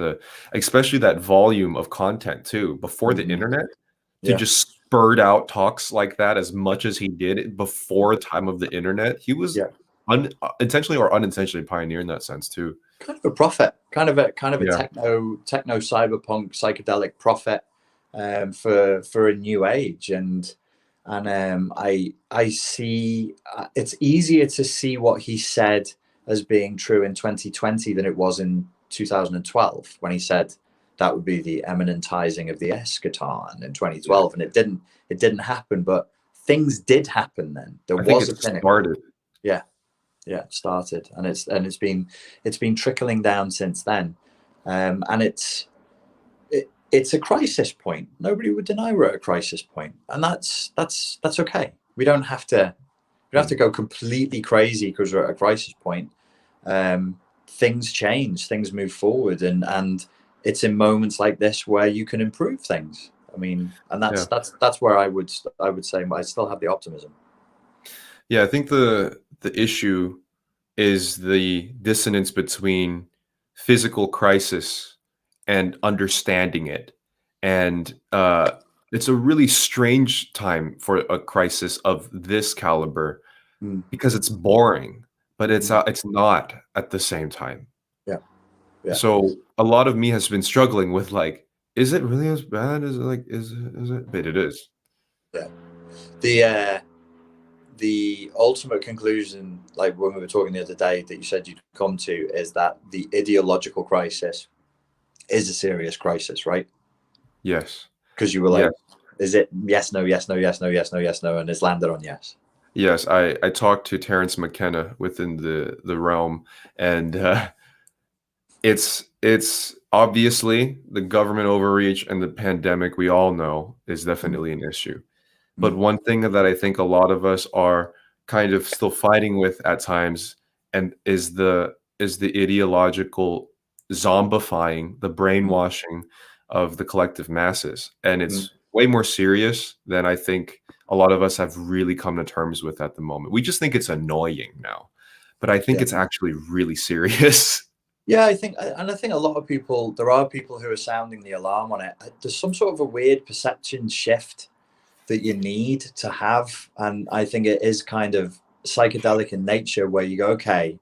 especially that volume of content too, before the Mhm. internet, to Yeah, just spurt out talks like that as much as he did before the time of the internet. He was yeah. intentionally or unintentionally pioneer in that sense too. Kind of a prophet, kind of a Yeah. techno cyberpunk psychedelic prophet, for a new age. And I see, it's easier to see what he said as being true in 2020 than it was in 2012, when he said that would be the eminentizing of the eschaton in Yeah. 2012, and it didn't happen, but things did happen then. There I think was it a pinnacle. started. Yeah. Yeah, it started, and it's been trickling down since then. And it's a crisis point. Nobody would deny we're at a crisis point, and that's okay. We don't have to Mm. go completely crazy because we're at a crisis point. Things change, things move forward, and it's in moments like this where you can improve things. I mean, and that's Yeah. that's where I would say I still have the optimism. Yeah, I think the issue is the dissonance between physical crisis and understanding it. And it's a really strange time for a crisis of this caliber, Mm, because it's boring, but mm, it's not at the same time. yeah, yeah, So a lot of me has been struggling with, like, is it really as bad as is it? But it is. yeah. The the ultimate conclusion, like when we were talking the other day, that you said you'd come to, is that the ideological crisis is a serious crisis, right? Yes. Because you were Yes. like, is it yes, no, yes, no, yes, no, yes, no, yes, no, and it's landed on yes. Yes. I talked to Terence McKenna within the realm, and it's obviously the government overreach and the pandemic, we all know, is Mm, definitely an issue. But mm, one thing that I think a lot of us are kind of still fighting with at times, and is the ideological zombifying, the mm, brainwashing of the collective masses. And mm. it's way more serious than I think a lot of us have really come to terms with at the moment. We just think it's annoying now, but I think Yeah, it's actually really serious. yeah. I think a lot of people. There are people who are sounding the alarm on it. There's some sort of a weird perception shift that you need to have, and I think it is kind of psychedelic in nature, where you go, okay,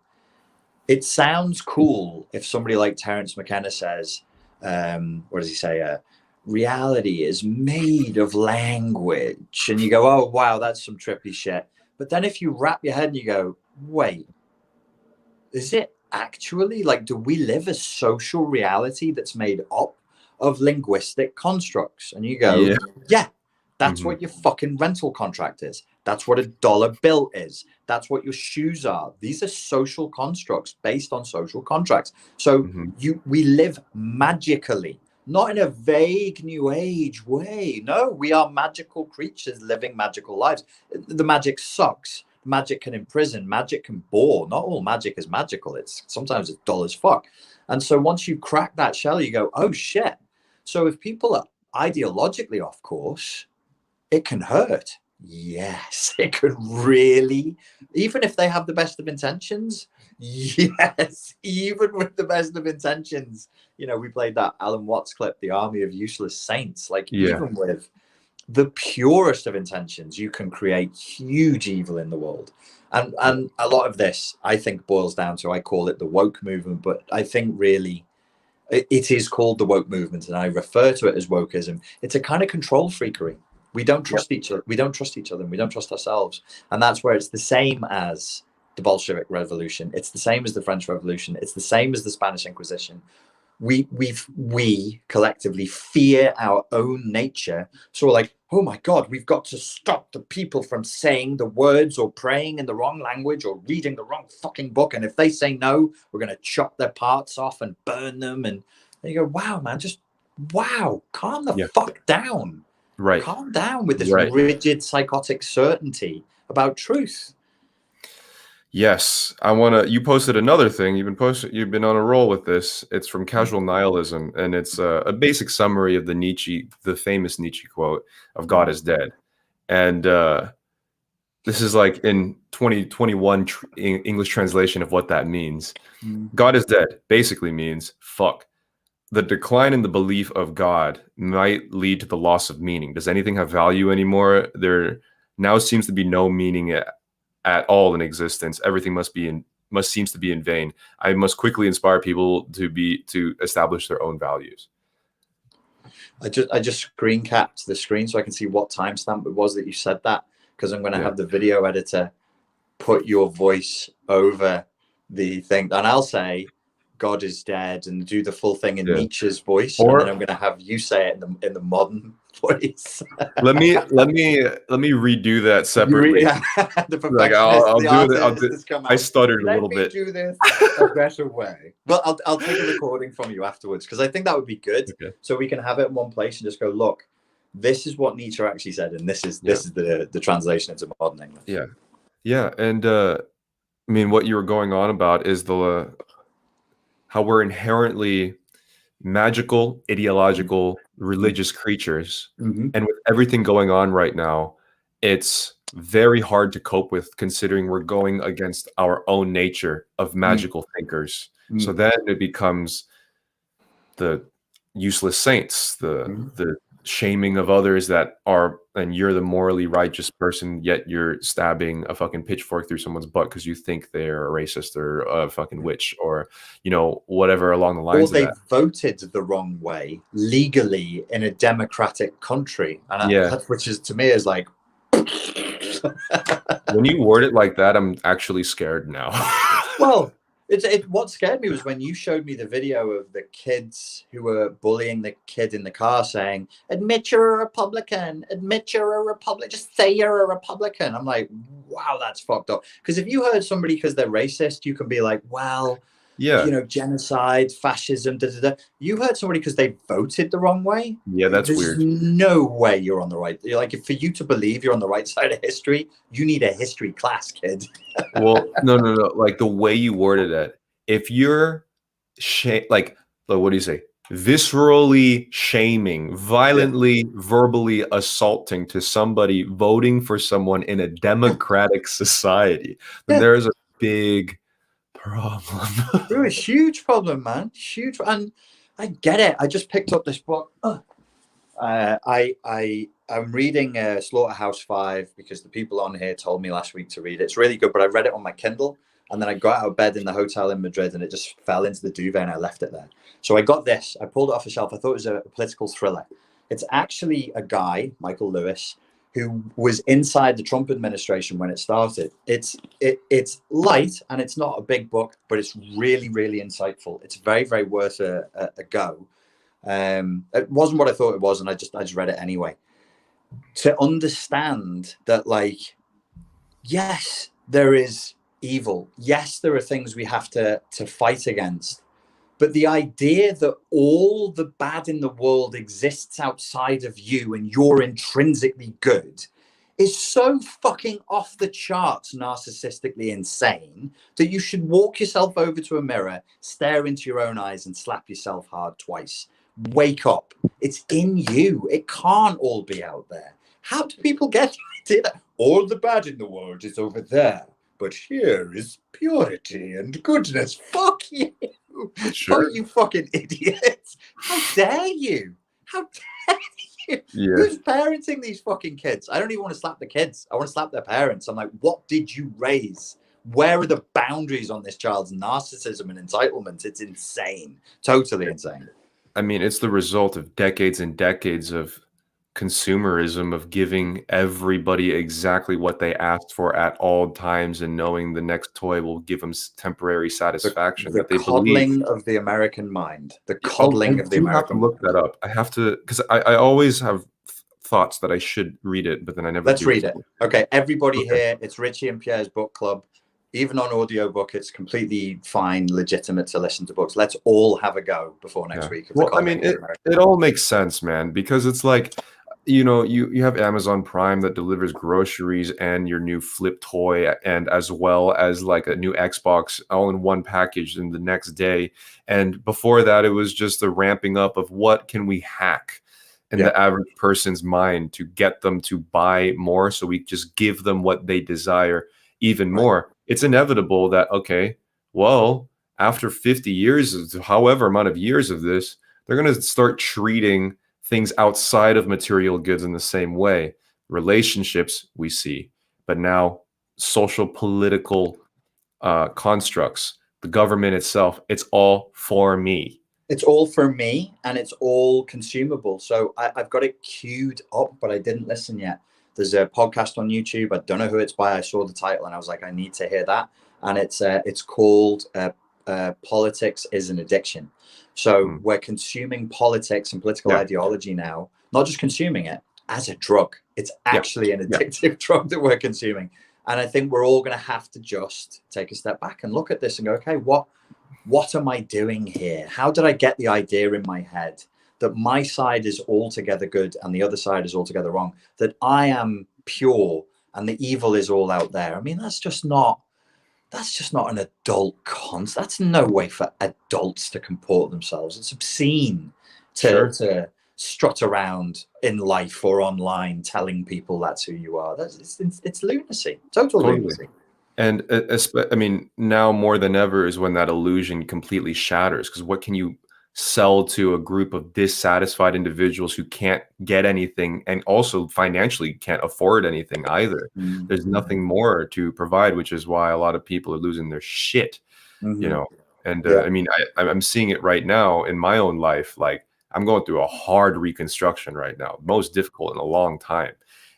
it sounds cool if somebody like Terence McKenna says, what does he say? Reality is made of language. And you go, oh, wow, that's some trippy shit. But then if you wrap your head and you go, wait, is it actually, like, do we live a social reality that's made up of linguistic constructs? And you go, Yeah. yeah, that's Mhm. what your fucking rental contract is. That's what a dollar bill is. That's what your shoes are. These are social constructs based on social contracts. So Mhm. we live magically, not in a vague new age way. No, we are magical creatures living magical lives. The magic sucks. Magic can imprison, magic can bore. Not all magic is magical. It's sometimes it's dull as fuck. And so once you crack that shell, you go, oh shit. So if people are ideologically off course, it can hurt. Yes, it could really, even if they have the best of intentions. Yes, even with the best of intentions. You know, we played that Alan Watts clip, The Army of Useless Saints. Like, Yeah. even with the purest of intentions, you can create huge evil in the world. And a lot of this, I think, boils down to, I call it the woke movement, but I think really it is called the woke movement, and I refer to it as wokeism. It's a kind of control freakery. We don't trust each other. We don't trust each other, and we don't trust ourselves. And that's where it's the same as the Bolshevik Revolution. It's the same as the French Revolution. It's the same as the Spanish Inquisition. We collectively fear our own nature. So we're like, oh my God, we've got to stop the people from saying the words or praying in the wrong language or reading the wrong fucking book. And if they say no, we're going to chop their parts off and burn them. And you go, wow, man, just wow, calm the fuck down. Right. Calm down with this rigid psychotic certainty about truth. Yes, you posted another thing. You've been on a roll with this. It's from Casual Nihilism, and it's a basic summary of the famous Nietzsche quote of "God is dead." And this is like in 2021 English translation of what that means. God is dead basically means fuck. The decline in the belief of God might lead to the loss of meaning. Does anything have value anymore? There now seems to be no meaning at all in existence. Everything seems to be in vain. I must quickly inspire people to establish their own values. I just screen capped the screen so I can see what timestamp it was that you said that, because I'm going to have the video editor put your voice over the thing, and I'll say God is dead and do the full thing in Nietzsche's voice, and then I'm going to have you say it in the modern voice. let me redo that separately. Like I'll do it. I stuttered a little bit. Do this a better way. Well, I'll take a recording from you afterwards, because I think that would be good. Okay. So we can have it in one place and just go, look, this is what Nietzsche actually said, and this is the translation into modern English. Yeah, and I mean, what you were going on about is how we're inherently magical, ideological, religious creatures. And with everything going on right now, it's very hard to cope with, considering we're going against our own nature of magical thinkers. So then it becomes the useless saints, the shaming of others and you're the morally righteous person, yet you're stabbing a fucking pitchfork through someone's butt because you think they're a racist or a fucking witch, or whatever along the lines. Or they voted the wrong way legally in a democratic country, and which is, to me, is like. When you word it like that, I'm actually scared now. Well. What scared me was when you showed me the video of the kids who were bullying the kid in the car, saying, admit you're a Republican, admit you're a Republican, just say you're a Republican. I'm like, wow, that's fucked up. Because if you heard somebody because they're racist, you can be like, well, genocide, fascism, You heard somebody because they voted the wrong way. Yeah, that's weird. There's no way you're on the right. Like, for you to believe you're on the right side of history, you need a history class, kid. Well, no. Like, the way you worded it, if you're what do you say? Viscerally shaming, violently, verbally assaulting to somebody voting for someone in a democratic society, then there is a big problem. A huge problem, man. Huge. And I get it. I just picked up this book. I'm reading Slaughterhouse-Five because the people on here told me last week to read it. It's really good, but I read it on my Kindle, and then I got out of bed in the hotel in Madrid, and it just fell into the duvet, and I left it there. So I got this. I pulled it off the shelf. I thought it was a political thriller. It's actually a guy, Michael Lewis, who was inside the Trump administration when it started. It's light, and it's not a big book, but it's really, really insightful. It's very, very worth a go. It wasn't what I thought it was, and I just read it anyway. To understand that, like, yes, there is evil. Yes, there are things we have to fight against. But the idea that all the bad in the world exists outside of you and you're intrinsically good is so fucking off the charts narcissistically insane that you should walk yourself over to a mirror, stare into your own eyes, and slap yourself hard twice. Wake up. It's in you. It can't all be out there. How do people get the idea that all the bad in the world is over there, but here is purity and goodness? Fuck you. Sure. Fuck you fucking idiots. How dare you? How dare you? Yeah. Who's parenting these fucking kids? I don't even want to slap the kids. I want to slap their parents. I'm like, what did you raise? Where are the boundaries on this child's narcissism and entitlement? It's insane. Totally insane. I mean, it's the result of decades and decades of consumerism, of giving everybody exactly what they asked for at all times and knowing the next toy will give them temporary satisfaction. The that they coddling believe. of the American mind. The I coddling of the do have to American look mind. that up. I have to, because I always have thoughts that I should read it, but then I never Let's do. read it. Okay, everybody Okay. here, it's Richie and Pierre's book club. Even on audiobook, it's completely fine, legitimate to listen to books. Let's all have a go before next week. Well, I mean, it all makes sense, man, because it's like, you know, you have Amazon Prime that delivers groceries and your new flip toy, and as well as like a new Xbox all in one package in the next day. And before that, it was just the ramping up of what can we hack in the average person's mind to get them to buy more. So we just give them what they desire even more. It's inevitable that, okay, well, after 50 years, however amount of years of this, they're going to start treating things outside of material goods in the same way. Relationships we see, but now social political constructs, the government itself, it's all for me. It's all for me, and it's all consumable. So I've got it queued up, but I didn't listen yet. There's a podcast on YouTube. I don't know who it's by. I saw the title and I was like, I need to hear that. And it's called Politics is an Addiction. So we're consuming politics and political ideology now, not just consuming it as a drug. It's actually an addictive drug that we're consuming. And I think we're all going to have to just take a step back and look at this and go, okay, what am I doing here? How did I get the idea in my head that my side is altogether good and the other side is altogether wrong, that I am pure and the evil is all out there? I mean, that's just not an adult concept. That's no way for adults to comport themselves. It's obscene to strut around in life or online telling people that's who you are. It's lunacy, total lunacy. And I mean, now more than ever is when that illusion completely shatters, because what can you sell to a group of dissatisfied individuals who can't get anything and also financially can't afford anything either? There's nothing more to provide, which is why a lot of people are losing their shit, you know? And I mean, I'm seeing it right now in my own life. Like, I'm going through a hard reconstruction right now, most difficult in a long time.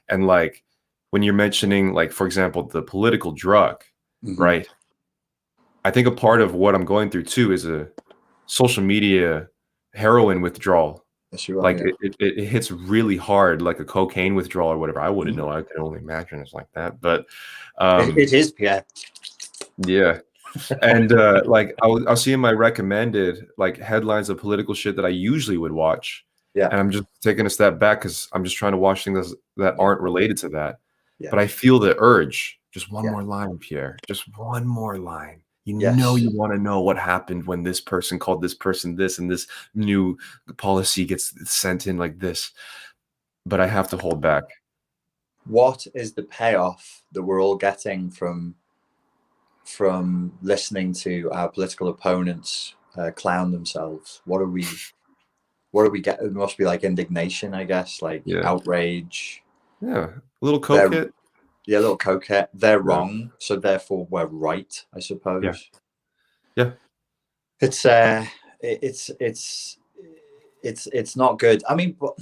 And like, when you're mentioning, like, for example, the political drug, right? I think a part of what I'm going through too is a social media heroin withdrawal. Like it hits really hard, like a cocaine withdrawal or whatever. I wouldn't know. I can only imagine it's like that. But it is, Pierre. Yeah. And like I'll see in my recommended like headlines of political shit that I usually would watch. Yeah. And I'm just taking a step back because I'm just trying to watch things that aren't related to that. Yeah. But I feel the urge. Just one more line, Pierre. Just one more line. You know you want to know what happened when this person called this person this and this new policy gets sent in like this. But I have to hold back. What is the payoff that we're all getting from listening to our political opponents clown themselves? What are we getting? It must be like indignation, I guess, like outrage. Yeah, a little coquette. Yeah, a little coquette. They're wrong, so therefore we're right, I suppose. Yeah. It's not good. I mean, but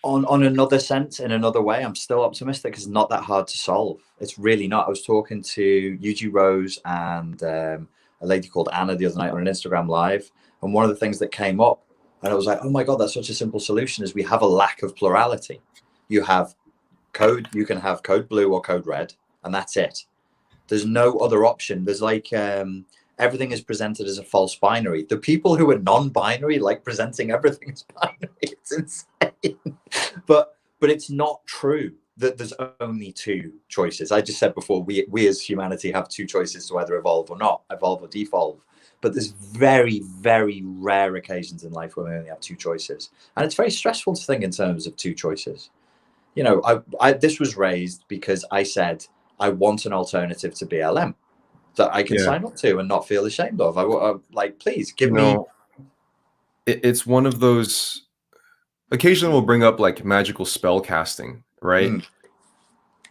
on another sense, in another way, I'm still optimistic. It's not that hard to solve. It's really not. I was talking to Yuji Rose and a lady called Anna the other night on an Instagram live, and one of the things that came up, and I was like, oh my God, that's such a simple solution, is we have a lack of plurality. You have code, you can have code blue or code red, and that's it. There's no other option. There's like everything is presented as a false binary. The people who are non-binary like presenting everything as binary. It's insane. But it's not true. there's only two choices. I just said before, we as humanity have two choices to either evolve or not, evolve or devolve. But there's very, very rare occasions in life where we only have two choices. And it's very stressful to think in terms of two choices. You know, this was raised because I said, I want an alternative to BLM that I can Yeah. sign up to and not feel ashamed of. I like, please give me. It's one of those. Occasionally, we'll bring up like magical spell casting, right?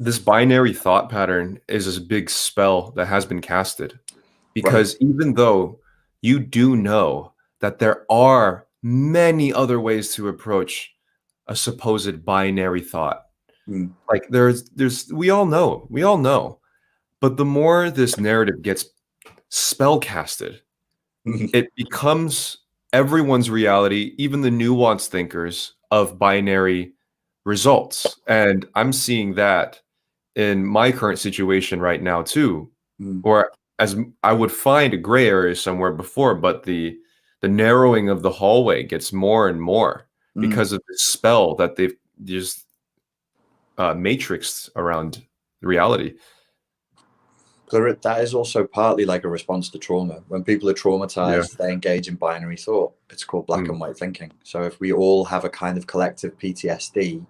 This binary thought pattern is a big spell that has been casted, because even though you do know that there are many other ways to approach a supposed binary thought, like there's we all know, but the more this narrative gets spell casted, it becomes everyone's reality, even the nuanced thinkers of binary results. And I'm seeing that in my current situation right now too, or as I would find a gray area somewhere before, but the narrowing of the hallway gets more and more because of the spell that they've just matrixed around reality. That is also partly like a response to trauma. When people are traumatized, they engage in binary thought. It's called black and white thinking. So if we all have a kind of collective PTSD,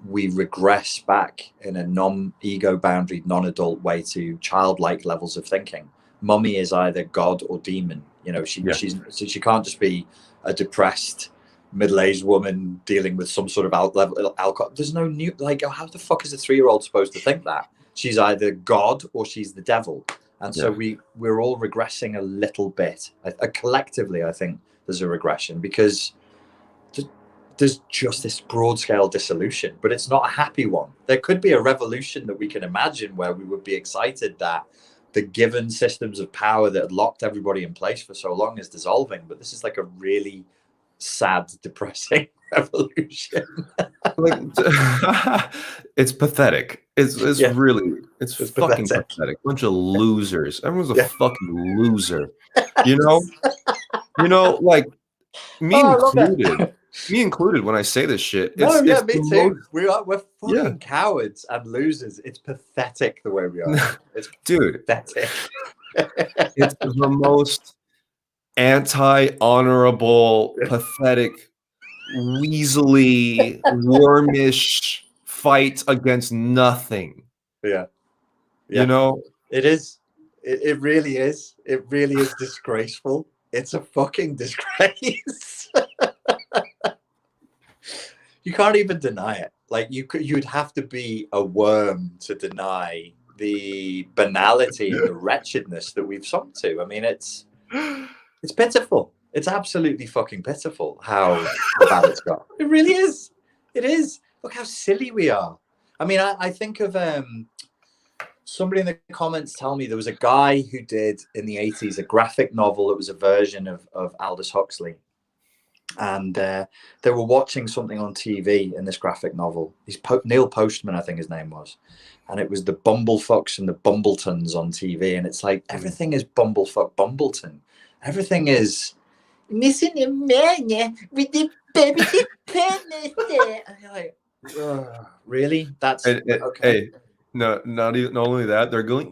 we regress back in a non-ego boundaried, non-adult way to childlike levels of thinking. Mummy is either God or demon. You know, she can't just be a depressed middle-aged woman dealing with some sort of alcohol. There's no new, like, how the fuck is a 3-year-old supposed to think that? She's either God or she's the devil. And so we're all regressing a little bit. Collectively, I think there's a regression because there's just this broad scale dissolution, but it's not a happy one. There could be a revolution that we can imagine where we would be excited that the given systems of power that had locked everybody in place for so long is dissolving. But this is like a really sad, depressing revolution. It's pathetic. It's really fucking pathetic. Bunch of losers. Everyone's a fucking loser. You know, like me included. Me included when I say this shit. Me too. We're fucking cowards and losers. It's pathetic the way we are. It's pathetic. It's the most anti-honorable, pathetic, weaselly, wormish fight against nothing. You know? It is. It really is. It really is disgraceful. It's a fucking disgrace. You can't even deny it. Like you'd have to be a worm to deny the banality and the wretchedness that we've sunk to. I mean, it's pitiful. It's absolutely fucking pitiful how bad it's got. It really is. It is. Look how silly we are. I mean, I think of somebody in the comments tell me there was a guy who did in the 80s a graphic novel that was a version of Aldous Huxley. And they were watching something on TV in this graphic novel. He's Neil Postman, I think his name was. And it was the Bumblefucks and the Bumbletons on TV. And it's like, everything is Bumblefuck Bumbleton. Everything is missing a man with the baby penis. And you're like, really? That's okay. Hey, no, not only that, they're going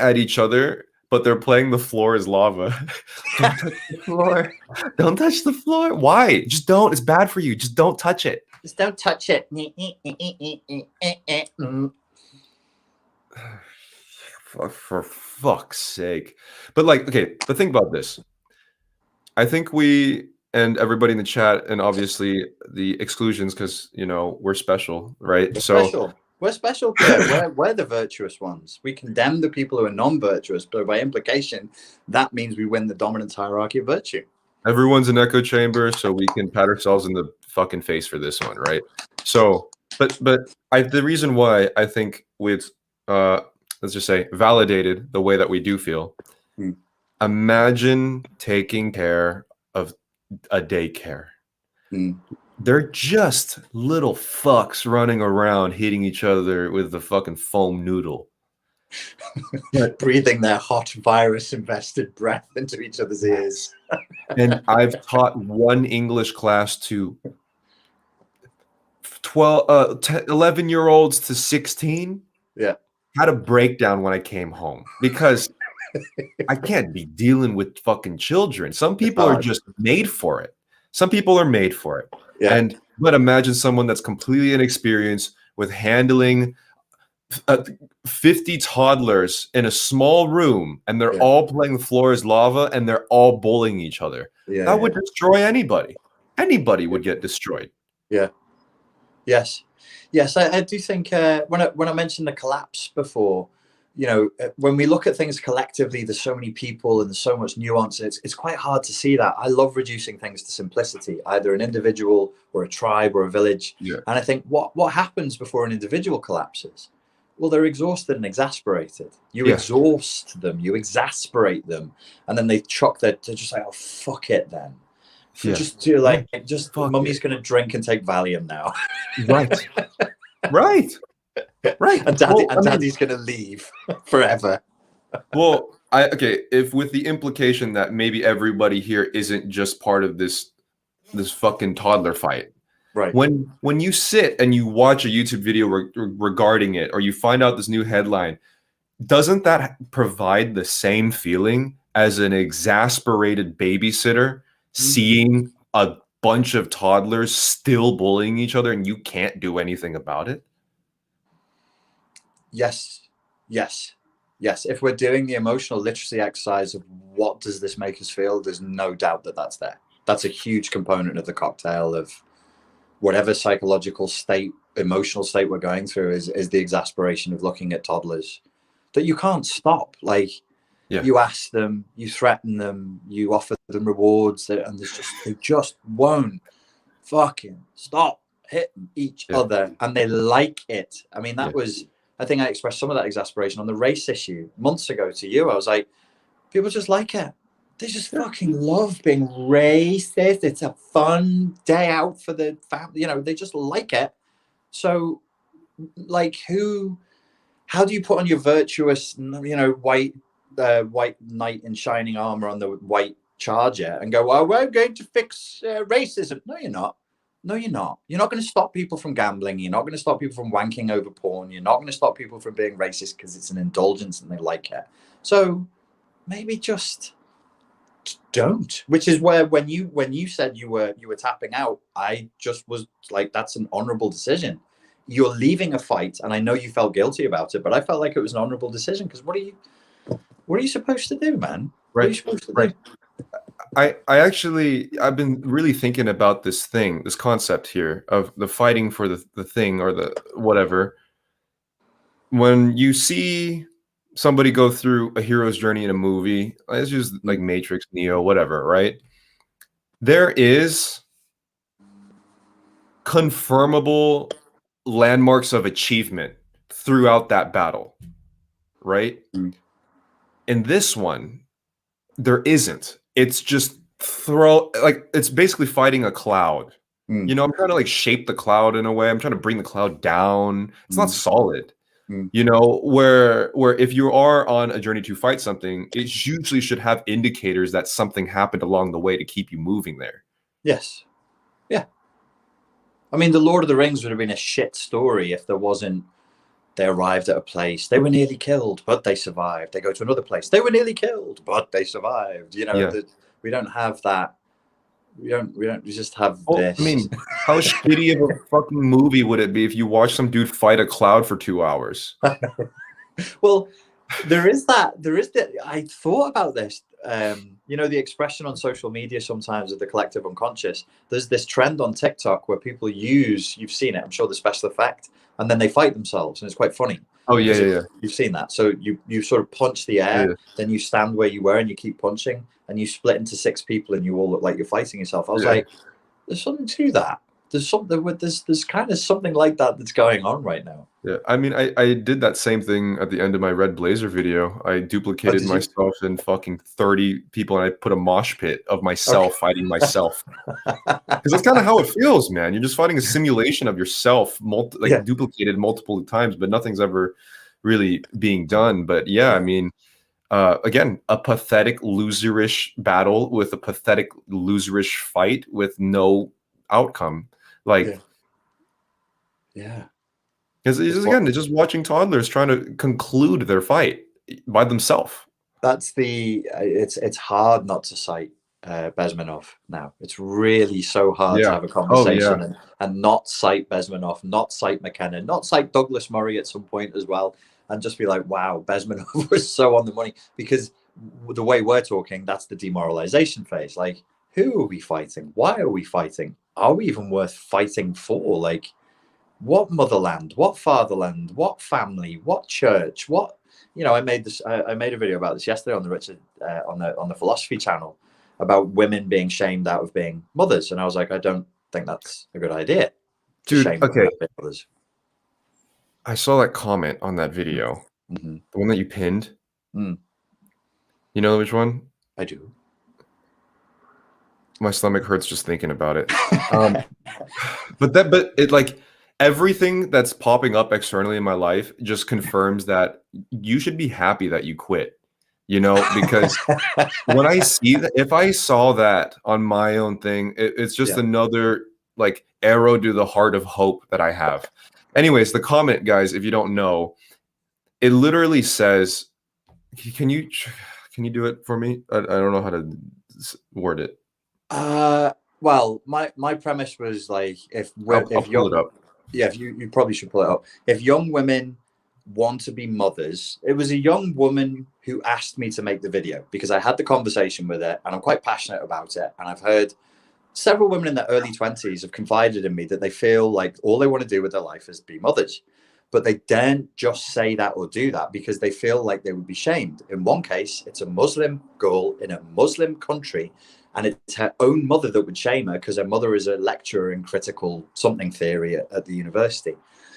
at each other, but they're playing the floor is lava. Don't touch the floor. Don't touch the floor. Why? Just don't. It's bad for you. Just don't touch it. Just don't touch it. For fuck's sake. But like, okay, but think about this. I think we and everybody in the chat, and obviously the exclusions, because we're special, right? We're special. We're the virtuous ones. We condemn the people who are non-virtuous, but by implication, that means we win the dominance hierarchy of virtue. Everyone's an echo chamber, so we can pat ourselves in the fucking face for this one, right? So, but the reason why I think with let's just say validated the way that we do feel. Imagine taking care of a daycare. They're just little fucks running around hitting each other with the fucking foam noodle. Breathing their hot virus-invested breath into each other's ears. And I've taught one English class to 11-year-olds to 16 Yeah, had a breakdown when I came home because I can't be dealing with fucking children. Some it's people are hard. just made for it. Some people are made for it. Yeah, But imagine someone that's completely inexperienced with handling uh, 50 toddlers in a small room and they're yeah, all playing the floor is lava and they're all bullying each other. yeah, That yeah, would destroy anybody. Anybody yeah, would get destroyed. yeah. Yes, yes. I do think when I mentioned the collapse before, when we look at things collectively, there's so many people and there's so much nuance. It's quite hard to see that. I love reducing things to simplicity, either an individual or a tribe or a village. Yeah. And I think what happens before an individual collapses? Well, they're exhausted and exasperated. You Yes. exhaust them, you exasperate them, and then they they're just like, oh fuck it then. For Yeah. just to Yeah. just Fuck mummy's it. gonna drink and take Valium now. Right. Right. Right. and Well, I mean, daddy's gonna leave forever. well, okay, if with the implication that maybe everybody here isn't just part of this fucking toddler fight. Right. When you sit and you watch a YouTube video regarding it, or you find out this new headline, doesn't that provide the same feeling as an exasperated babysitter seeing a bunch of toddlers still bullying each other and you can't do anything about it? Yes. Yes. Yes. If we're doing the emotional literacy exercise of what does this make us feel, there's no doubt that that's there. That's a huge component of the cocktail of whatever psychological state, emotional state we're going through is the exasperation of looking at toddlers that you can't stop. Like, Yeah. you ask them, you threaten them, you offer them rewards, and they just won't fucking stop hitting each other, and they like it. I mean, I think I expressed some of that exasperation on the race issue months ago to you. I was like, people just like it. They just fucking love being racist. It's a fun day out for the family. They just like it. So, like, how do you put on your virtuous, white knight in shining armor on the white charger and go, well, we're going to fix racism? No, you're not. No, you're not. You're not going to stop people from gambling. You're not going to stop people from wanking over porn. You're not going to stop people from being racist because it's an indulgence and they like it. So maybe just don't. Which is where when you said you were tapping out, I just was like, that's an honorable decision. You're leaving a fight, and I know you felt guilty about it, but I felt like it was an honorable decision because what are you supposed to do, man? What are you supposed to do? I've been really thinking about this concept here of the fighting for the thing or the whatever. When you see somebody go through a hero's journey in a movie, let's use like Matrix, Neo, whatever, right? There is confirmable landmarks of achievement throughout that battle, right? In this one, there isn't. It's just it's basically fighting a cloud. I'm trying to like shape the cloud in a way. I'm trying to bring the cloud down. It's not solid. Where if you are on a journey to fight something, it usually should have indicators that something happened along the way to keep you moving there. Yes. Yeah. I mean, the Lord of the Rings would have been a shit story if there wasn't. They arrived at a place. They were nearly killed, but they survived. They go to another place. They were nearly killed, but they survived. We don't have that. We just have this. I mean, how shitty of a fucking movie would it be if you watch some dude fight a cloud for 2 hours? Well, there is that. I thought about this. The expression on social media sometimes of the collective unconscious. There's this trend on TikTok where people you've seen it, I'm sure, the special effect, and then they fight themselves, and it's quite funny. Oh yeah. You've seen that. So you sort of punch the air, then you stand where you were and you keep punching, and you split into 6 people, and you all look like you're fighting yourself. I was like, there's something to that. There's kind of something like that that's going on right now. Yeah, I mean, I did that same thing at the end of my Red Blazer video. I duplicated myself in fucking 30 people, and I put a mosh pit of myself fighting myself. Because that's kind of how it feels, man. You're just fighting a simulation of yourself, duplicated multiple times, but nothing's ever really being done. But yeah, I mean, again, a pathetic loserish battle with a pathetic loserish fight with no outcome. Yeah. Because It's what again, it's just watching toddlers trying to conclude their fight by themselves. that's the it's hard not to cite Bezmenov now. It's really so hard to Yeah. have a Oh yeah. conversation and not cite Bezmenov, not cite McKenna, not cite Douglas Murray at some point as well, and just be like, wow, Bezmenov was so on the money. Because the way we're talking, that's the demoralization phase. Like, who are we fighting? Why are we fighting? Are we even worth fighting for? Like, what motherland, what fatherland, what family, what church, what, you know, I made this I made a video about this yesterday on the Richard on the philosophy channel about women being shamed out of being mothers, and I was like, I don't think that's a good idea to Dude, shame women okay. out of being mothers. I saw that comment on that video. Mm-hmm. The one that you pinned. Mm, You know which one? I do. My stomach hurts just thinking about it. But it like everything that's popping up externally in my life just confirms that you should be happy that you quit. Because when I see that, if I saw that on my own thing, it's just Yeah. another like arrow to the heart of hope that I have. Anyways, the comment, guys, if you don't know, it literally says, "Can you do it for me?" I don't know how to word it. Well, my premise was like, I'll if pull it young, up. yeah, if you probably should pull it up. If young women want to be mothers, it was a young woman who asked me to make the video because I had the conversation with her and I'm quite passionate about it. And I've heard several women in their early 20s have confided in me that they feel like all they want to do with their life is be mothers. But they daren't just say that or do that because they feel like they would be shamed. In one case, it's a Muslim girl in a Muslim country, and it's her own mother that would shame her because her mother is a lecturer in critical something theory at the university.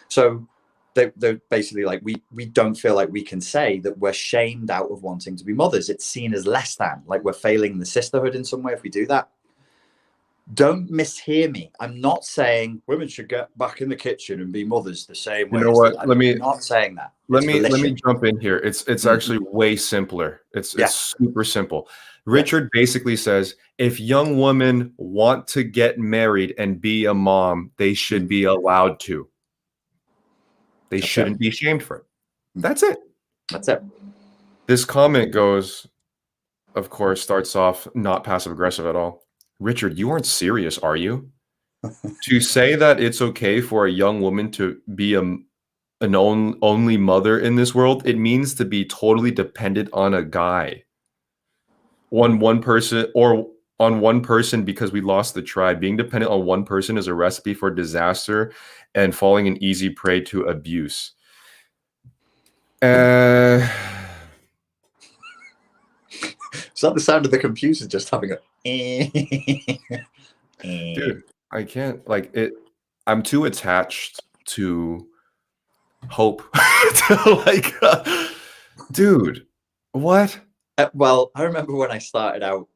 So they're basically like, we don't feel like we can say that we're shamed out of wanting to be mothers. It's seen as less than, like we're failing the sisterhood in some way if we do that. Don't mishear me. I'm not saying women should get back in the kitchen and be mothers the same You way know as what? I'm not saying that. It's Let me volition. jump in here. It's actually way simpler. Yeah. It's super simple. Yeah. Richard basically says if young women want to get married and be a mom, they should be allowed to. They That's it. shouldn't be shamed for it. That's it. That's it. This comment goes, of course, starts off not passive aggressive at all. Richard, you aren't serious, are you? To say that it's okay for a young woman to be an only mother in this world, it means to be totally dependent on a guy. One person or on one person because we lost the tribe. Being dependent on one person is a recipe for disaster and falling an easy prey to abuse. Is that the sound of the computer just having a dude, I can't like it. I'm too attached to hope to like, dude, what? Well, I remember when I started out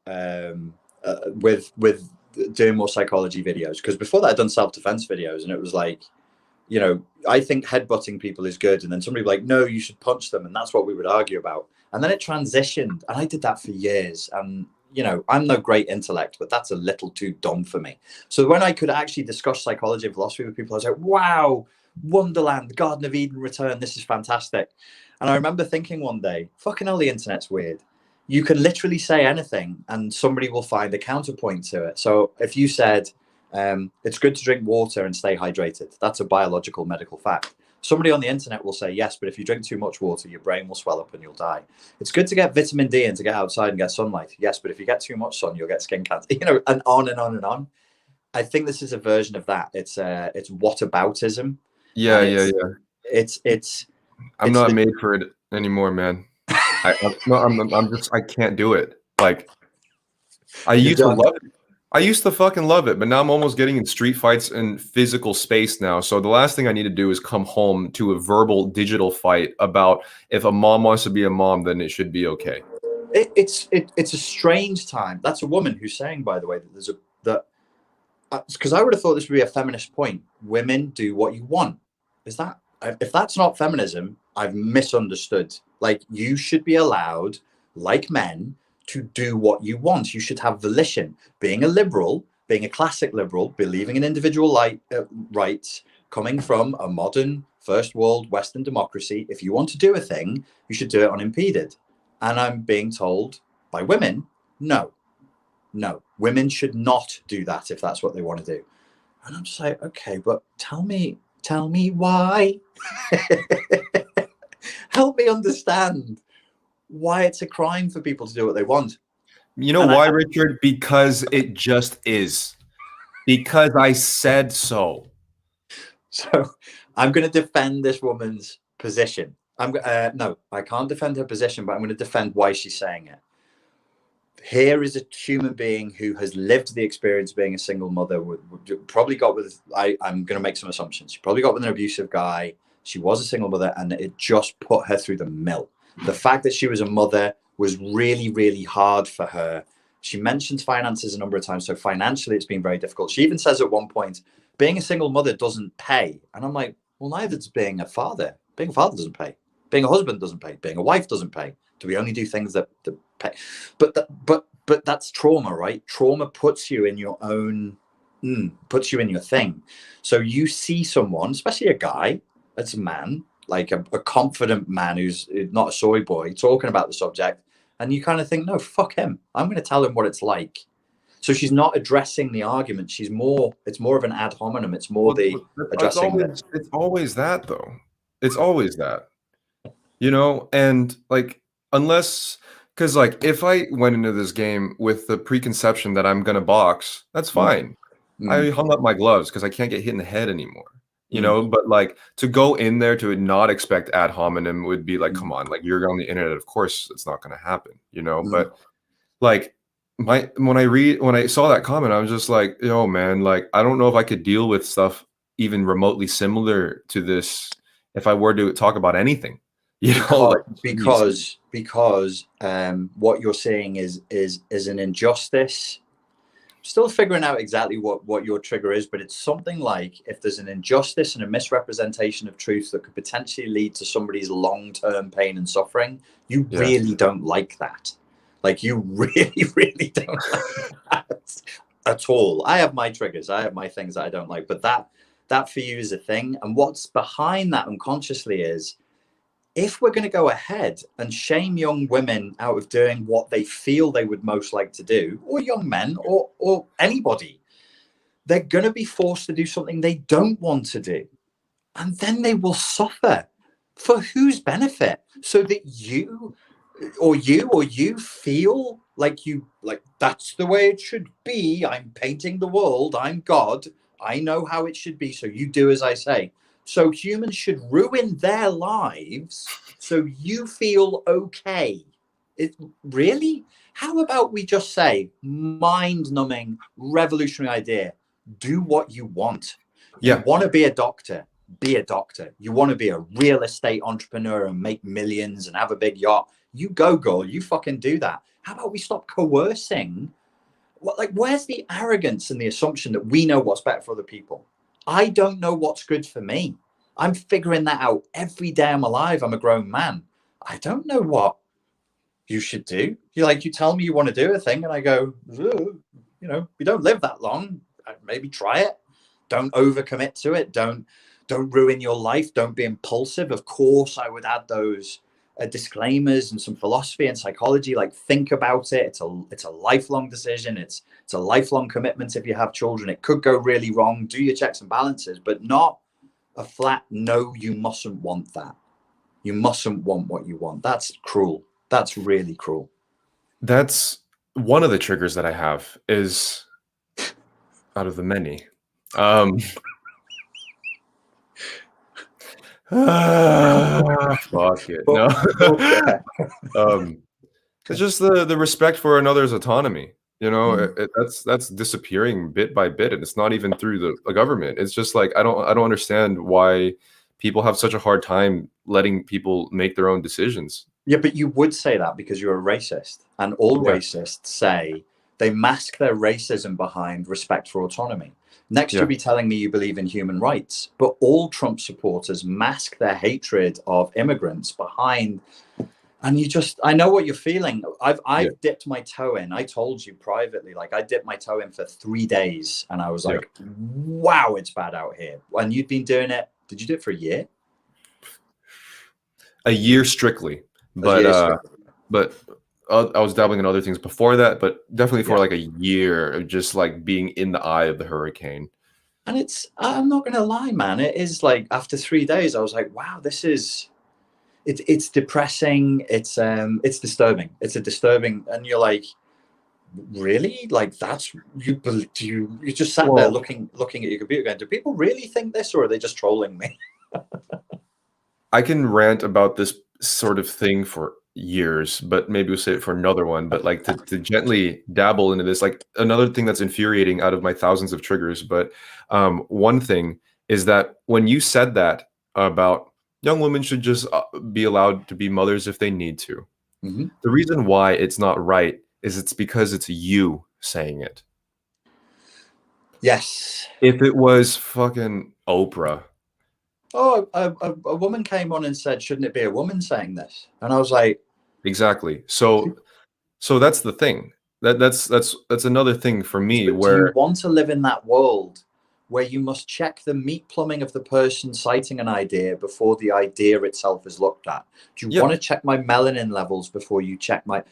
with doing more psychology videos, because before that I'd done self-defense videos, and it was like, you know, I think headbutting people is good, and then somebody would be like, no, you should punch them, and that's what we would argue about. And then it transitioned, and I did that for years. And you know, I'm no great intellect, but that's a little too dumb for me. So when I could actually discuss psychology and philosophy with people, I was like, wow, Wonderland, Garden of Eden return, this is fantastic. And I remember thinking one day, fucking hell, the internet's weird. You can literally say anything and somebody will find a counterpoint to it. So if you said, it's good to drink water and stay hydrated, that's a biological medical fact. Somebody on the internet will say, yes, but if you drink too much water, your brain will swell up and you'll die. It's good to get vitamin D and to get outside and get sunlight. Yes, but if you get too much sun, you'll get skin cancer, you know, and on and on and on. I think this is a version of that. It's whataboutism. Yeah, And yeah, yeah. it's I'm not made for it anymore, man. I can't do it. Like I you're used to done. love it. I used to fucking love it, but now I'm almost getting in street fights in physical space now. So the last thing I need to do is come home to a verbal digital fight about if a mom wants to be a mom, then it should be okay. It's a strange time. That's a woman who's saying, by the way, that there's because I would have thought this would be a feminist point. Women do what you want. Is that, if that's not feminism, I've misunderstood. Like, you should be allowed, like men, to do what you want. You should have volition. Being a liberal, being a classic liberal, believing in individual rights, coming from a modern first world Western democracy, if you want to do a thing, you should do it unimpeded. And I'm being told by women, no, women should not do that if that's what they want to do. And I'm just like, okay, but tell me why. Help me understand why it's a crime for people to do what they want. You know why, Richard? Because it just is. Because I said so. So I'm going to defend this woman's position. No, I can't defend her position, but I'm going to defend why she's saying it. Here is a human being who has lived the experience of being a single mother, probably got with, I'm going to make some assumptions. She probably got with an abusive guy. She was a single mother, and it just put her through the mill. The fact that she was a mother was really, really hard for her. She mentions finances a number of times. So financially, it's been very difficult. She even says at one point, being a single mother doesn't pay. And I'm like, well, neither does being a father. Being a father doesn't pay. Being a husband doesn't pay. Being a wife doesn't pay. Do we only do things that pay? But that's trauma, right? Trauma puts you in your own, puts you in your thing. So you see someone, especially a guy, that's a man, like a confident man who's not a soy boy, talking about the subject, and you kind of think, no, fuck him. I'm going to tell him what it's like. So she's not addressing the argument. It's more of an ad hominem. It's more addressing it's always that, though. It's always that, and like, unless, because like if I went into this game with the preconception that I'm gonna box, that's fine. I hung up my gloves because I can't get hit in the head anymore. But like, to go in there to not expect ad hominem would be like, come on, like, you're on the internet, of course it's not going to happen, but like, when I saw that comment, I was just like, yo, man, like, I don't know if I could deal with stuff even remotely similar to this if I were to talk about anything, because what you're saying is an injustice. Still figuring out exactly what your trigger is, but it's something like, if there's an injustice and a misrepresentation of truth that could potentially lead to somebody's long-term pain and suffering, you really don't like that. Like, you really, really don't like that at all. I have my triggers. I have my things that I don't like, but that for you is a thing. And what's behind that unconsciously is, if we're going to go ahead and shame young women out of doing what they feel they would most like to do, or young men, or anybody, they're going to be forced to do something they don't want to do. And then they will suffer. For whose benefit? So that you feel like that's the way it should be. I'm painting the world. I'm God. I know how it should be. So you do as I say. So humans should ruin their lives so you feel okay. Really? How about we just say, mind-numbing, revolutionary idea, do what you want. You want to be a doctor, be a doctor. You want to be a real estate entrepreneur and make millions and have a big yacht. You go, girl, you fucking do that. How about we stop coercing? Where's the arrogance and the assumption that we know what's better for other people? I don't know what's good for me. I'm figuring that out every day I'm alive. I'm a grown man. I don't know what you should do. You tell me you want to do a thing, and I go, we don't live that long. Maybe try it. Don't overcommit to it. Don't ruin your life. Don't be impulsive. Of course, I would add those disclaimers and some philosophy and psychology. Like, think about it. It's a lifelong decision. It's a lifelong commitment. If you have children, it could go really wrong. Do your checks and balances, but not a flat no. You mustn't want that. You mustn't want what you want. That's cruel. That's really cruel. That's one of the triggers that I have, is out of the many. Fuck it. No. It's just the respect for another's autonomy. That's disappearing bit by bit, and it's not even through the government. It's just like, I don't understand why people have such a hard time letting people make their own decisions. Yeah, but you would say that because you're a racist, and all racists say they mask their racism behind respect for autonomy. Next, you'll be telling me you believe in human rights, but all Trump supporters mask their hatred of immigrants behind And I know what you're feeling. Yeah, I've dipped my toe in. I told you privately, like I dipped my toe in for 3 days, and I was yeah. like, "Wow, it's bad out here." And you'd been doing it. Did you do it for a year? A year strictly, A year straight. but I was dabbling in other things before that, but definitely for Yeah. like a year of just like being in the eye of the hurricane. And I'm not gonna lie, man. It is like after 3 days, I was like, "Wow, this is." It's depressing. It's disturbing. It's a disturbing, and you're like, really, like that's you just sat there Well, looking at your computer going, do people really think this, or are they just trolling me? I can rant about this sort of thing for years, but maybe we'll save it for another one. But like to gently dabble into this, like another thing that's infuriating out of my thousands of triggers. But one thing is that when you said that about young women should just be allowed to be mothers if they need to, Mm-hmm. the reason why it's not right is it's because it's you saying it. Yes. If it was fucking Oprah, Oh, a woman came on and said, shouldn't it be a woman saying this? And I was like, exactly. So that's the thing. That's another thing for me but do you where want to live in that world where you must check the meat plumbing of the person citing an idea before the idea itself is looked at? Do you yeah, want to check my melanin levels before you check my...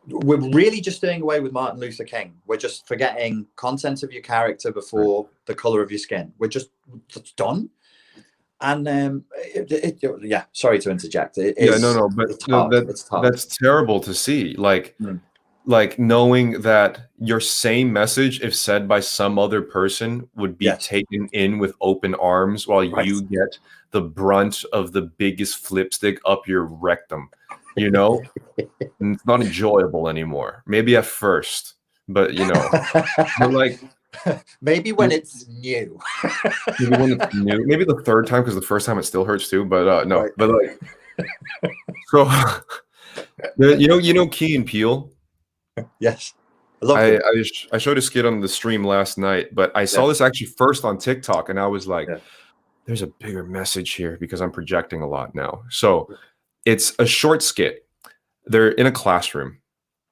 We're really just doing away with Martin Luther King. We're just forgetting content of your character right. before the color of your skin. It's done. And yeah, sorry to interject. Yeah, no, but It's hard. It's hard. that's terrible to see. Mm. Like knowing that your same message, if said by some other person, would be Yes. taken in with open arms while Right. you get the brunt of the biggest flipstick up your rectum, you know? And it's not enjoyable anymore. Maybe at first, but but like Maybe when it's new. maybe when it's new, maybe the third time because the first time it still hurts too. But no, Right. but like so, Key and Peele. Yes. I love I them. I, I showed a skit on the stream last night, but I Yeah. saw this actually first on TikTok, and I was like, Yeah. "There's a bigger message here," because I'm projecting a lot now. So it's a short skit. They're in a classroom,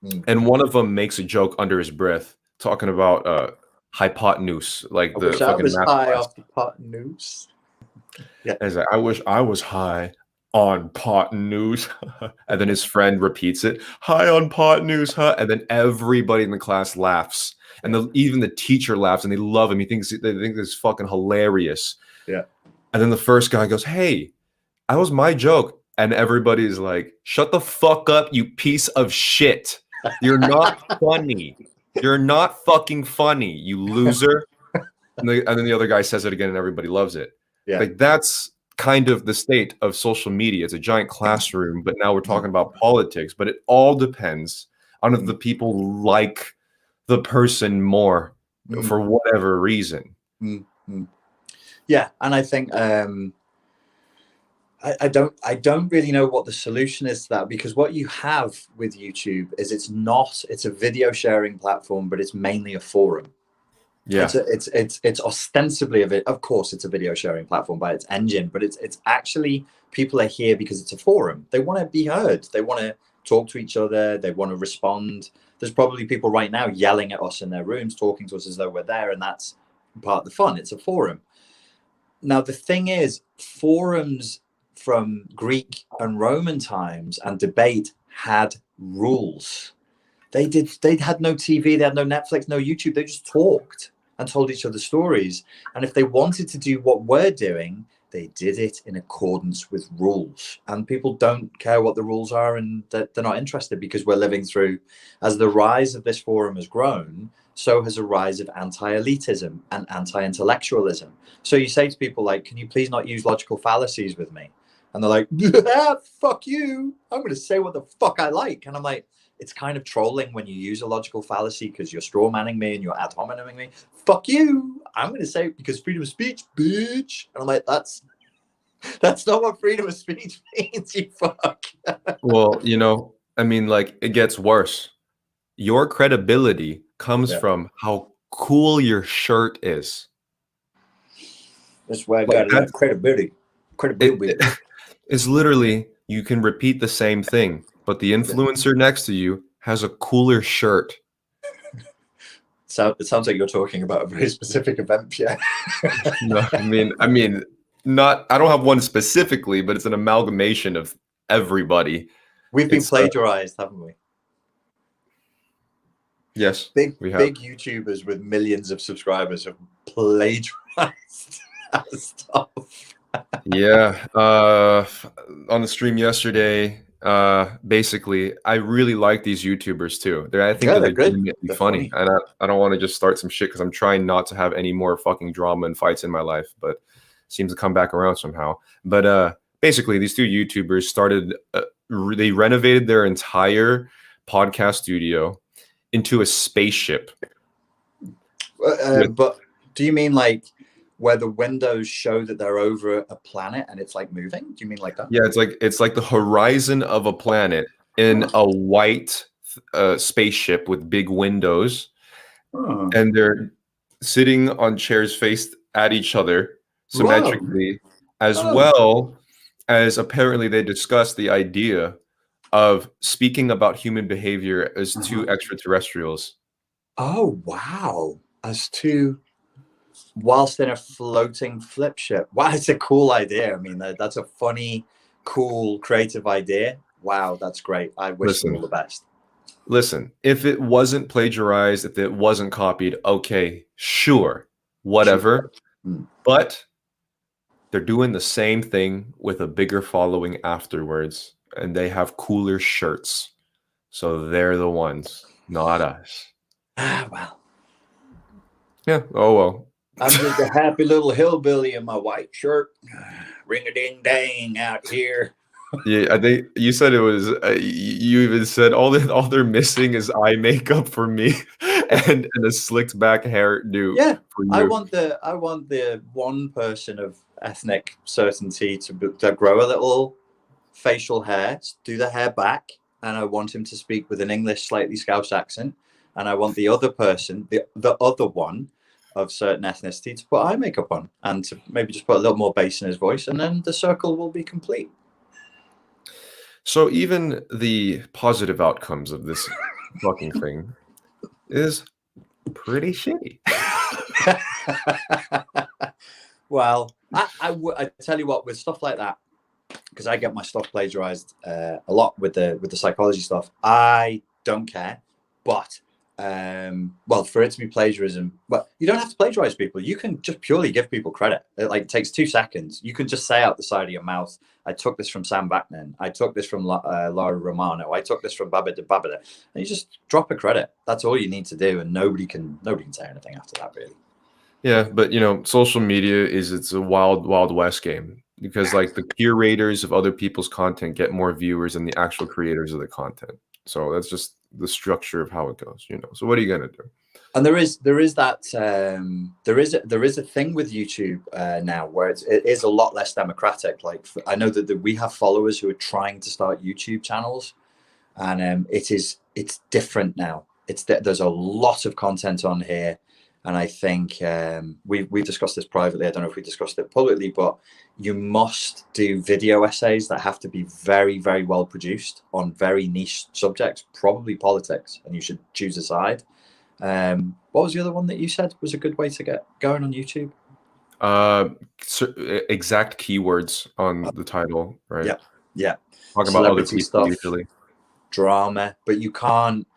Mm. and one of them makes a joke under his breath, talking about hypotenuse, like I the wish I fucking was math high class. off the pot news. Yeah. And he's like, I wish I was high on pot news. And then his friend repeats it, high on pot news, huh? And then everybody in the class laughs. And even the teacher laughs and they love him. They think this is fucking hilarious. Yeah. And then the first guy goes, hey, that was my joke. And everybody's like, shut the fuck up, you piece of shit. You're not funny. You're not fucking funny, you loser. And then the other guy says it again and everybody loves it. Yeah. Like that's kind of the state of social media. It's a giant classroom, but now we're talking about politics, but it all depends on if the people like the person more Mm. for whatever reason. Mm. Mm. Yeah. And I think I don't really know what the solution is to that, because what you have with YouTube is it's a video sharing platform, but it's mainly a forum. Yeah. It's ostensibly of course it's a video sharing platform by its engine, but it's actually, people are here because it's a forum. They want to be heard. They want to talk to each other. They want to respond. There's probably people right now yelling at us in their rooms, talking to us as though we're there, and that's part of the fun. It's a forum. Now the thing is, forums from Greek and Roman times and debate had rules. They had no TV, they had no Netflix, no YouTube. They just talked and told each other stories. And if they wanted to do what we're doing, they did it in accordance with rules. And people don't care what the rules are, and they're not interested, because we're living through, as the rise of this forum has grown, so has a rise of anti-elitism and anti-intellectualism. So you say to people like, can you please not use logical fallacies with me? And they're like, fuck you, I'm going to say what the fuck I like. And I'm like, it's kind of trolling when you use a logical fallacy, because you're straw manning me and you're ad homineming me. Fuck you, I'm going to say it because freedom of speech, bitch. And I'm like, that's not what freedom of speech means, you fuck. Well, I mean, like it gets worse. Your credibility comes Yeah. from how cool your shirt is. That's why I Like got a lot of credibility. it's literally you can repeat the same thing, but the influencer next to you has a cooler shirt. So it sounds like you're talking about a very specific event, Pierre. No, I mean, not. I don't have one specifically, but it's an amalgamation of everybody. We've been It's plagiarized, haven't we? yes, Big we have. big YouTubers with millions of subscribers have plagiarized stuff. Yeah, on the stream yesterday, basically, I really like these YouTubers too. I think Yeah, they're they're good. legitimately They're funny, funny. and I don't want to just start some shit because I'm trying not to have any more fucking drama and fights in my life, but seems to come back around somehow. But basically, these two YouTubers started. They renovated their entire podcast studio into a spaceship. But do you mean like where the windows show that they're over a planet and it's like moving? Do you mean like that? Yeah, it's like the horizon of a planet in a white spaceship with big windows, Oh. and they're sitting on chairs faced at each other Whoa. symmetrically, as Oh. well as apparently they discussed the idea of speaking about human behavior as two extraterrestrials. Oh, wow. As two, whilst in a floating flip ship. Wow, it's a cool idea. I mean, that's a funny, cool, creative idea. Wow, that's great. I wish them all the best. Listen, if it wasn't plagiarized, if it wasn't copied, okay, sure, whatever. Sure. But they're doing the same thing with a bigger following afterwards, and they have cooler shirts. So they're the ones, not us. Ah, well. Yeah. Oh, well. I'm just a happy little hillbilly in my white shirt. Ring a ding dang out here. Yeah, I think you said it was. You even said all they're missing is eye makeup for me, and a slicked back hairdo. Yeah, for you. I want the one person of ethnic certainty to grow a little facial hair, do the hair back, and I want him to speak with an English slightly Scouse accent. And I want the other person, the other one of certain ethnicity, to put eye makeup on and to maybe just put a little more bass in his voice, and then the circle will be complete. So even the positive outcomes of this fucking thing is pretty shitty. Well, I tell you what, with stuff like that, because I get my stuff plagiarized a lot with the psychology stuff. I don't care, but well, for it to be plagiarism, but you don't have to plagiarize people. You can just purely give people credit. It takes 2 seconds. You can just say out the side of your mouth, "I took this from Sam Vaknin. I took this from Laura Romano. I took this from Babada Babada," and you just drop a credit. That's all you need to do, and nobody can say anything after that, really. Yeah, but social media it's a wild, wild west game because like the curators of other people's content get more viewers than the actual creators of the content. So that's just the structure of how it goes, So what are you gonna do? And there is that there is a thing with YouTube now where it is a lot less democratic. Like I know that we have followers who are trying to start YouTube channels, and it's different now. There's a lot of content on here. And I think we've discussed this privately. I don't know if we discussed it publicly, but you must do video essays that have to be very, very well produced on very niche subjects, probably politics, and you should choose a side. What was the other one that you said was a good way to get going on YouTube? Exact keywords on the title, right? Yeah. Talk about other people stuff, usually. Drama, but you can't.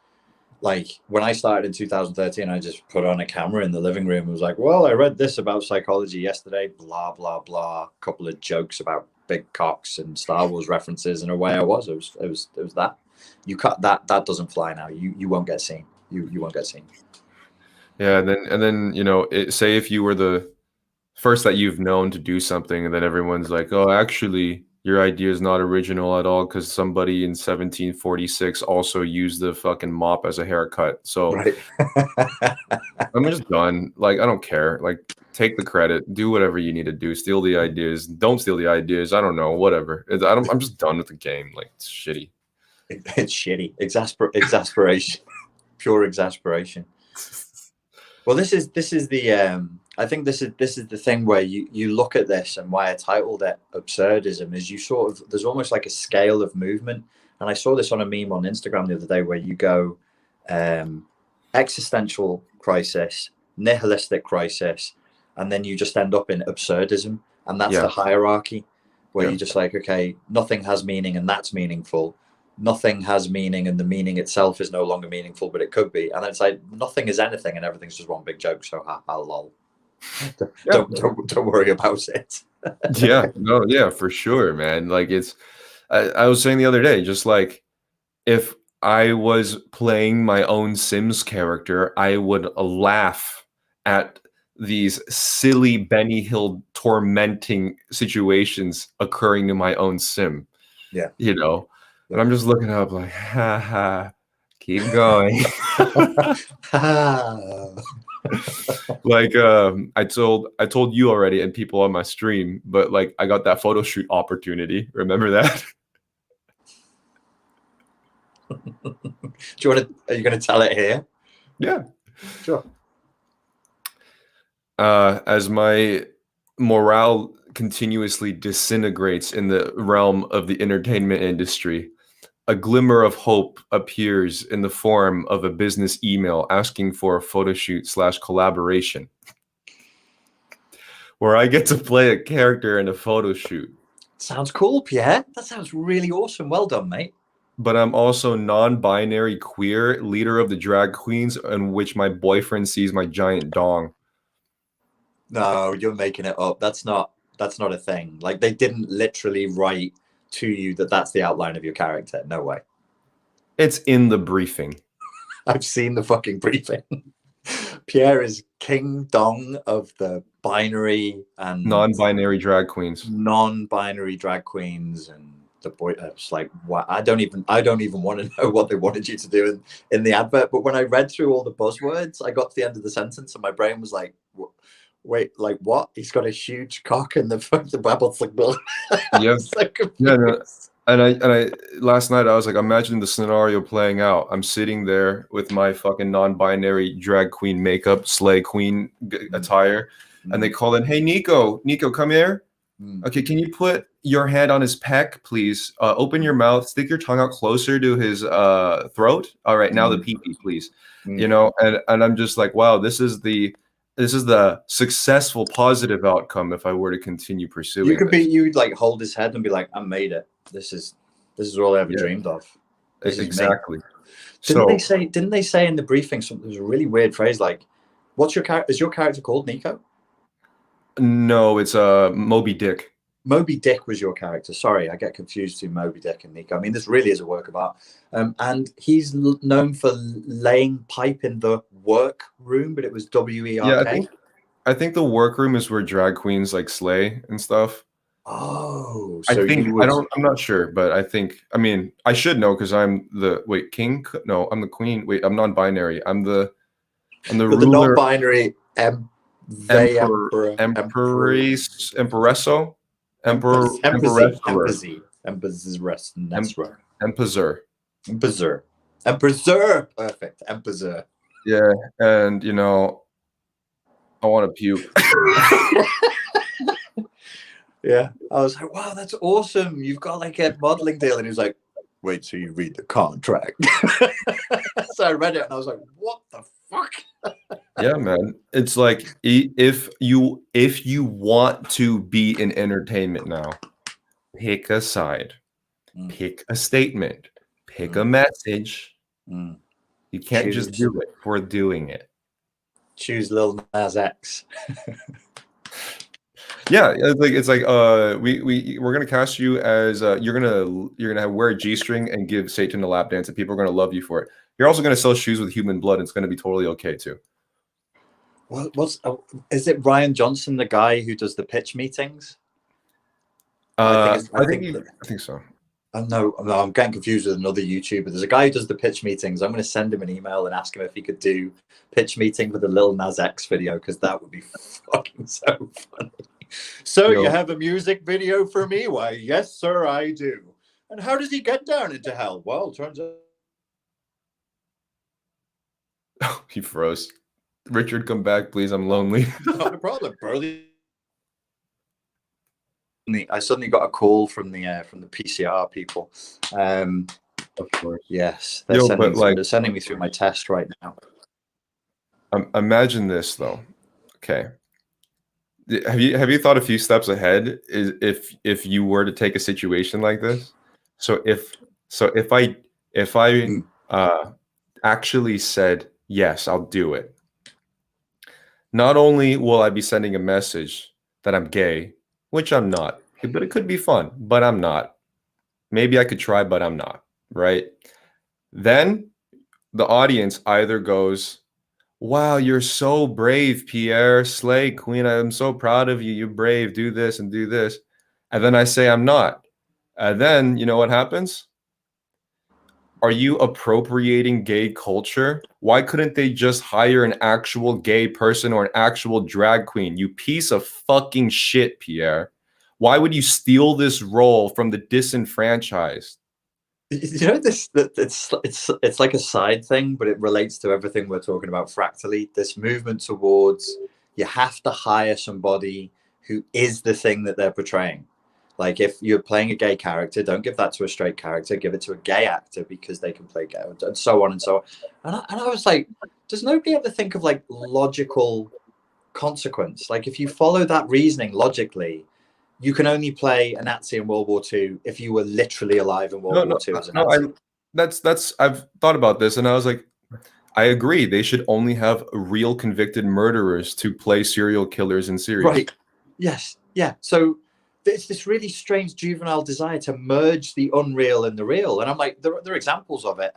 Like when I started in 2013, I just put on a camera in the living room and was like, well, I read this about psychology yesterday, blah, blah, blah. A couple of jokes about big cocks and Star Wars references, and away I was. It was that. You cut that doesn't fly now. You won't get seen. You won't get seen. Yeah, and then say if you were the first that you've known to do something, and then everyone's like, oh, actually your idea is not original at all because somebody in 1746 also used the fucking mop as a haircut. So right. I'm just done. Like, I don't care. Like, take the credit. Do whatever you need to do. Steal the ideas. Don't steal the ideas. I don't know. Whatever. I'm just done with the game. Like, it's shitty. It's shitty. Exasperation. Pure exasperation. Well, this is the I think this is the thing where you look at this, and why I titled it absurdism is you sort of, there's almost like a scale of movement. And I saw this on a meme on Instagram the other day where you go existential crisis, nihilistic crisis, and then you just end up in absurdism. And that's Yeah. the hierarchy where Yeah. you just like, okay, nothing has meaning and that's meaningful. Nothing has meaning and the meaning itself is no longer meaningful, but it could be. And it's like nothing is anything and everything's just one big joke. So ha ha lol. Yeah. Don't worry about it. Yeah. No, yeah, for sure, man. Like it's I was saying the other day, just like if I was playing my own Sims character, I would laugh at these silly Benny Hill tormenting situations occurring to my own Sim, Yeah. you know? And I'm just looking up like, ha ha, keep going. Like I told you already and people on my stream, but like I got that photo shoot opportunity. Remember that? Are you going to tell it here? Yeah. Sure. As my morale continuously disintegrates in the realm of the entertainment industry, a glimmer of hope appears in the form of a business email asking for a photo shoot / collaboration, where I get to play a character in a photo shoot. Sounds cool, Pierre. That sounds really awesome. Well done, mate. But I'm also non-binary queer, leader of the drag queens, in which my boyfriend sees my giant dong. No, you're making it up. That's not a thing. Like they didn't literally write to you that that's the outline of your character. No way. It's in the briefing. I've seen the fucking briefing. Pierre is King Dong of the binary and Non-binary drag queens. non-binary drag queens, and the boy. It's like, what? I don't even want to know what they wanted you to do in the advert. But when I read through all the buzzwords, I got to the end of the sentence, and my brain was like, wait, like what? He's got a huge cock and the babble's like, Yeah. so Yeah, no, and I last night I was like, imagine the scenario playing out. I'm sitting there with my fucking non-binary drag queen makeup, slay queen attire, and they call in, hey Nico, come here. Okay, can you put your hand on his pec, please? Open your mouth, stick your tongue out closer to his throat. All right, now the pee-pee, please. You know, and I'm just like, wow, this is the successful positive outcome if I were to continue pursuing. You'd like hold his head and be like, I made it. This is all I ever dreamed of. Exactly. Didn't they say in the briefing something? There's a really weird phrase like, "What's your character? Is your character called Nico?" No, it's Moby Dick. Moby Dick was your character. Sorry, I get confused between Moby Dick and Nico. I mean, this really is a work of art. And he's known for laying pipe in the work room, but it was WERK. Yeah, I think the workroom is where drag queens like slay and stuff. Oh, I so think you would... I'm not sure, but I mean, I should know because I'm the king. No, I'm the queen. Wait, I'm non-binary. I'm the ruler. The non-binary Emperesso, perfect, Empezer. Yeah, and you know, I want to puke. Yeah, I was like, wow, that's awesome. You've got like a modeling deal. And he was like, wait till you read the contract. So I read it and I was like, what the fuck? Yeah, man. It's like if you want to be in entertainment now, pick a side, pick a statement, pick a message. You can't just do it for doing it. Choose Lil Nas X. Yeah, it's like we're gonna cast you as you're gonna wear a G-string and give Satan a lap dance, and people are gonna love you for it. You're also gonna sell shoes with human blood, and it's gonna be totally okay too. Is it Ryan Johnson, the guy who does the pitch meetings? I think so. No, I'm getting confused with another YouTuber. There's a guy who does the pitch meetings. I'm going to send him an email and ask him if he could do pitch meeting for the Lil Nas X video, because that would be fucking so funny. So you have a music video for me? Why, yes, sir, I do. And how does he get down into hell? Well, turns out... He froze. Richard, come back, please. I'm lonely. Not a problem, bro. I suddenly got a call from the PCR people. Of course. Yes, Yo, but like, they're sending me through my test right now. imagine this though. Okay. Have you thought a few steps ahead? Is if you were to take a situation like this? So if I Mm. actually said yes, I'll do it. Not only will I be sending a message that I'm gay, which I'm not, but it could be fun, but I'm not. Maybe I could try, but I'm not, right? Then the audience either goes, "Wow, you're so brave, Pierre, slay queen. I'm so proud of you. You're brave. Do this and do this." And then I say I'm not. And then you know what happens? Are you appropriating gay culture? Why couldn't they just hire an actual gay person or an actual drag queen? You piece of fucking shit, Pierre. Why would you steal this role from the disenfranchised? You know this that it's like a side thing, but it relates to everything we're talking about fractally. This movement towards you have to hire somebody who is the thing that they're portraying. Like if you're playing a gay character, don't give that to a straight character. Give it to a gay actor because they can play gay, and so on and so on. And I was like, does nobody ever think of like logical consequence? Like if you follow that reasoning logically, you can only play a Nazi in World War II if you were literally alive in World No, War no, II as a no. I Nazi. that's I've thought about this, and I was like, I agree. They should only have real convicted murderers to play serial killers in series. Right. Yes. Yeah. So it's this really strange juvenile desire to merge the unreal and the real. And I'm like, there are examples of it.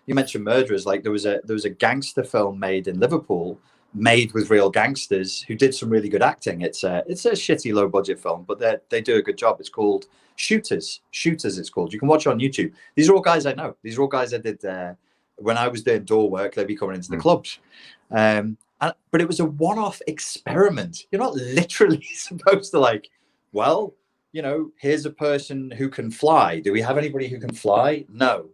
You mentioned murderers. Like there was a gangster film made in Liverpool, made with real gangsters who did some really good acting. It's a shitty low budget film, but they do a good job. It's called Shooters. Shooters. It's called. You can watch it on YouTube. These are all guys I know. These are all guys I did when I was doing door work. They'd be coming into the clubs. But it was a one-off experiment. You're not literally supposed to like, well, you know, here's a person who can fly. Do we have anybody who can fly? No.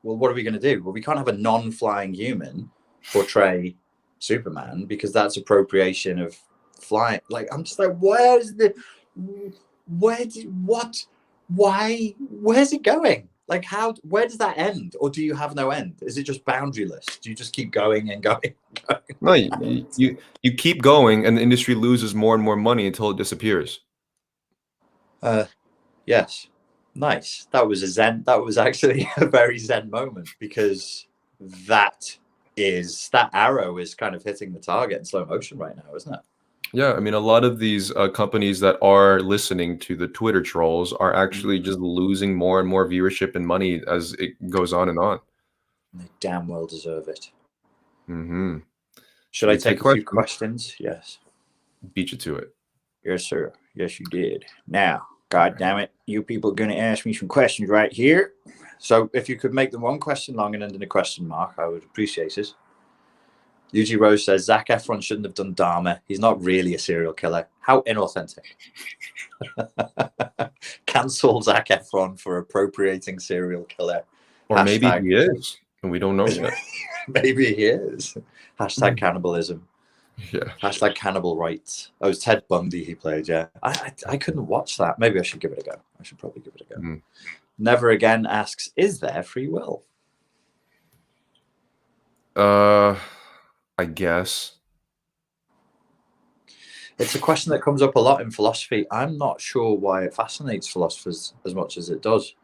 Well, what are we going to do? Well, we can't have a non-flying human portray Superman because that's appropriation of flying. Like, I'm just like, where's it going? Like, where does that end? Or do you have no end? Is it just boundaryless? Do you just keep going and going and going? No, you keep going, and the industry loses more and more money until it disappears. Yes. Nice. That was actually a very zen moment because that arrow is kind of hitting the target in slow motion right now, isn't it? Yeah, I mean, a lot of these companies that are listening to the Twitter trolls are actually just losing more and more viewership and money as it goes on and on. They damn well deserve it. Mm-hmm. Should I take a few questions? Yes. Beat you to it. Yes, sir. Yes, you did. Now, God damn it, you people are going to ask me some questions right here. So if you could make them one question long and end in a question mark, I would appreciate it. UG Rose says, Zac Efron shouldn't have done Dharma. He's not really a serial killer. How inauthentic. Cancel Zac Efron for appropriating serial killer. Or maybe he is, and we don't know yet. Maybe he is. Hashtag cannibalism. Yeah. Hashtag cannibal rights. Oh, it was Ted Bundy he played, yeah. I couldn't watch that. Maybe I should give it a go. I should probably give it a go. Mm. Never Again asks, is there free will? I guess. It's a question that comes up a lot in philosophy. I'm not sure why it fascinates philosophers as much as it does.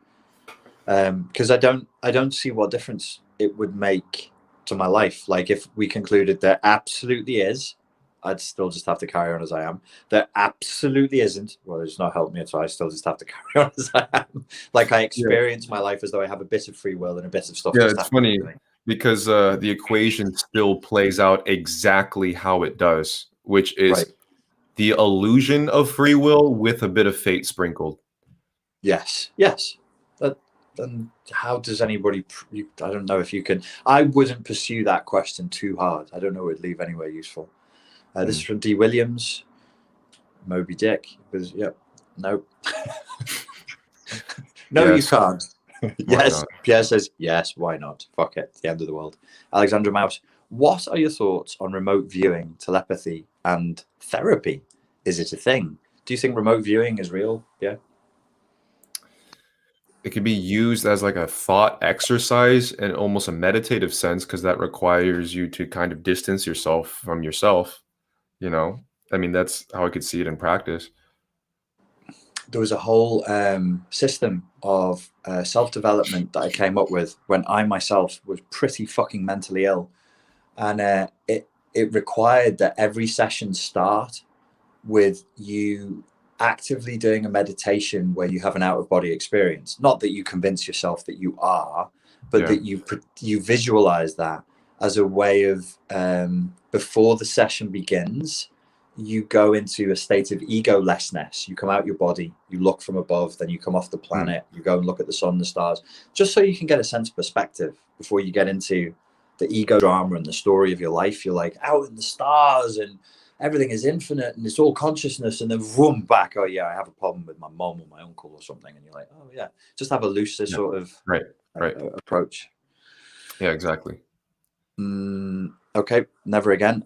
Because I don't see what difference it would make to my life. Like if we concluded there absolutely is, I'd still just have to carry on as I am. There absolutely isn't. Well, it's not helped me, so I still just have to carry on as I am. Like I experience my life as though I have a bit of free will and a bit of stuff. Yeah, it's funny because the equation still plays out exactly how it does, which is the illusion of free will with a bit of fate sprinkled. Yes. Then how does anybody? I don't know if you can. I wouldn't pursue that question too hard. I don't know it would leave anywhere useful. This is from D. Williams. Moby Dick. Yep. No. No, yes. You can't. Yes. Pierre says yes. Why not? Fuck it. The end of the world. Alexandra Mouse. What are your thoughts on remote viewing, telepathy, and therapy? Is it a thing? Do you think remote viewing is real? Yeah. It can be used as like a thought exercise in almost a meditative sense because that requires you to kind of distance yourself from yourself, you know? I mean, that's how I could see it in practice. There was a whole system of self-development that I came up with when I myself was pretty fucking mentally ill, and it required that every session start with you actively doing a meditation where you have an out-of-body experience. Not that you convince yourself that you are, but Yeah. that you visualize that as a way of before the session begins, you go into a state of egolessness. You come out your body, you look from above, then you come off the Mm. planet, you go and look at the sun, the stars, just so you can get a sense of perspective before you get into the ego drama and the story of your life. You're like out in the stars and everything is infinite and it's all consciousness, and then vroom back. Oh yeah, I have a problem with my mom or my uncle or something, and you're like, oh yeah, just have a looser Yeah. sort of Right. Right. approach. Yeah, exactly. Okay, never again,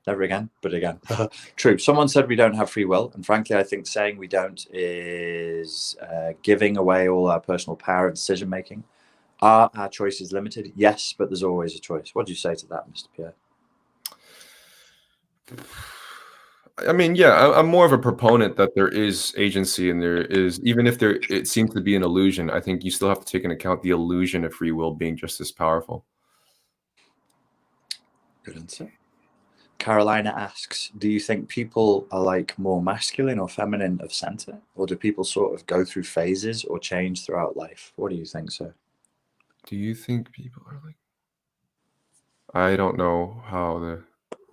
never again, but again. True. Someone said we don't have free will, and frankly, I think saying we don't is giving away all our personal power and decision making. Are our choices limited? Yes, but there's always a choice. What do you say to that, Mr. Pierre? I mean, yeah, I'm more of a proponent that there is agency and there is, even if there it seems to be an illusion, I think you still have to take into account the illusion of free will being just as powerful. Good answer. Carolina asks, do you think people are like more masculine or feminine of center? Or do people sort of go through phases or change throughout life? What do you think, sir? Do you think people are like I don't know how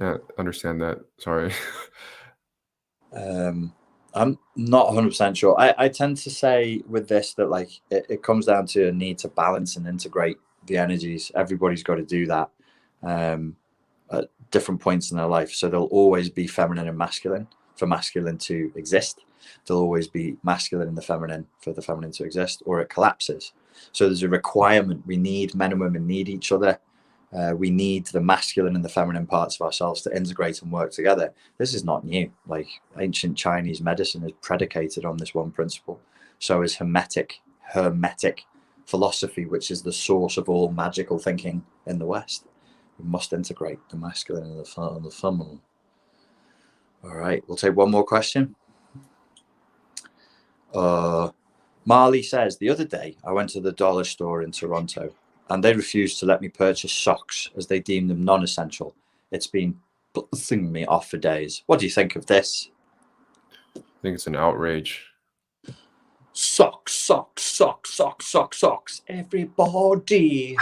to understand that. Sorry. I'm not 100% sure. I tend to say with this that like it comes down to a need to balance and integrate the energies. Everybody's got to do that at different points in their life. So there'll always be feminine and masculine for masculine to exist. There'll always be masculine and the feminine for the feminine to exist, or it collapses. So there's a requirement. We need, men and women need each other. We need the masculine and the feminine parts of ourselves to integrate and work together. This is not new. Like ancient Chinese medicine is predicated on this one principle. So is hermetic philosophy, which is the source of all magical thinking in the West. We must integrate the masculine and the feminine. All right, we'll take one more question. Marley says, the other day I went to the dollar store in Toronto and they refused to let me purchase socks as they deemed them non-essential. It's been pissing me off for days. What do you think of this? I think it's an outrage. Socks, socks, socks, socks, socks, socks. Everybody.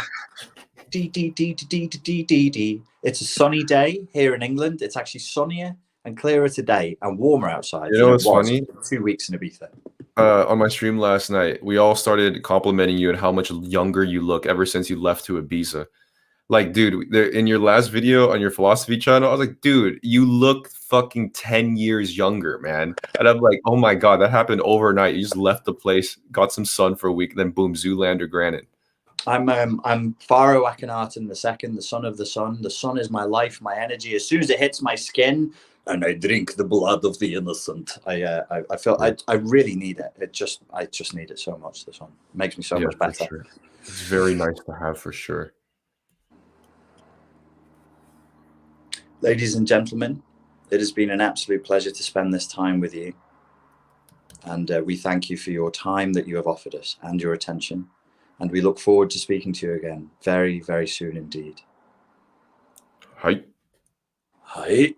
D, D, D, D, D, D, D, D. It's a sunny day here in England. It's actually sunnier and clearer today and warmer outside You than know it what's was funny? 2 weeks in Ibiza. On my stream last night, we all started complimenting you and how much younger you look ever since you left to Ibiza. Like, dude, in your last video on your philosophy channel, I was like, dude, you look fucking 10 years younger, man. And I'm like, oh my God, that happened overnight. You just left the place, got some sun for a week, then boom, Zoolander granted. I'm Pharaoh Akhenaten II, the son of the sun. The sun is my life, my energy. As soon as it hits my skin, and I drink the blood of the innocent. I feel I really need it. I just need it so much. The sun makes me so Yeah, much for better. sure. It's very nice to have for sure. Ladies and gentlemen, it has been an absolute pleasure to spend this time with you. And we thank you for your time that you have offered us and your attention. And we look forward to speaking to you again very, very soon indeed. Hi. Hi.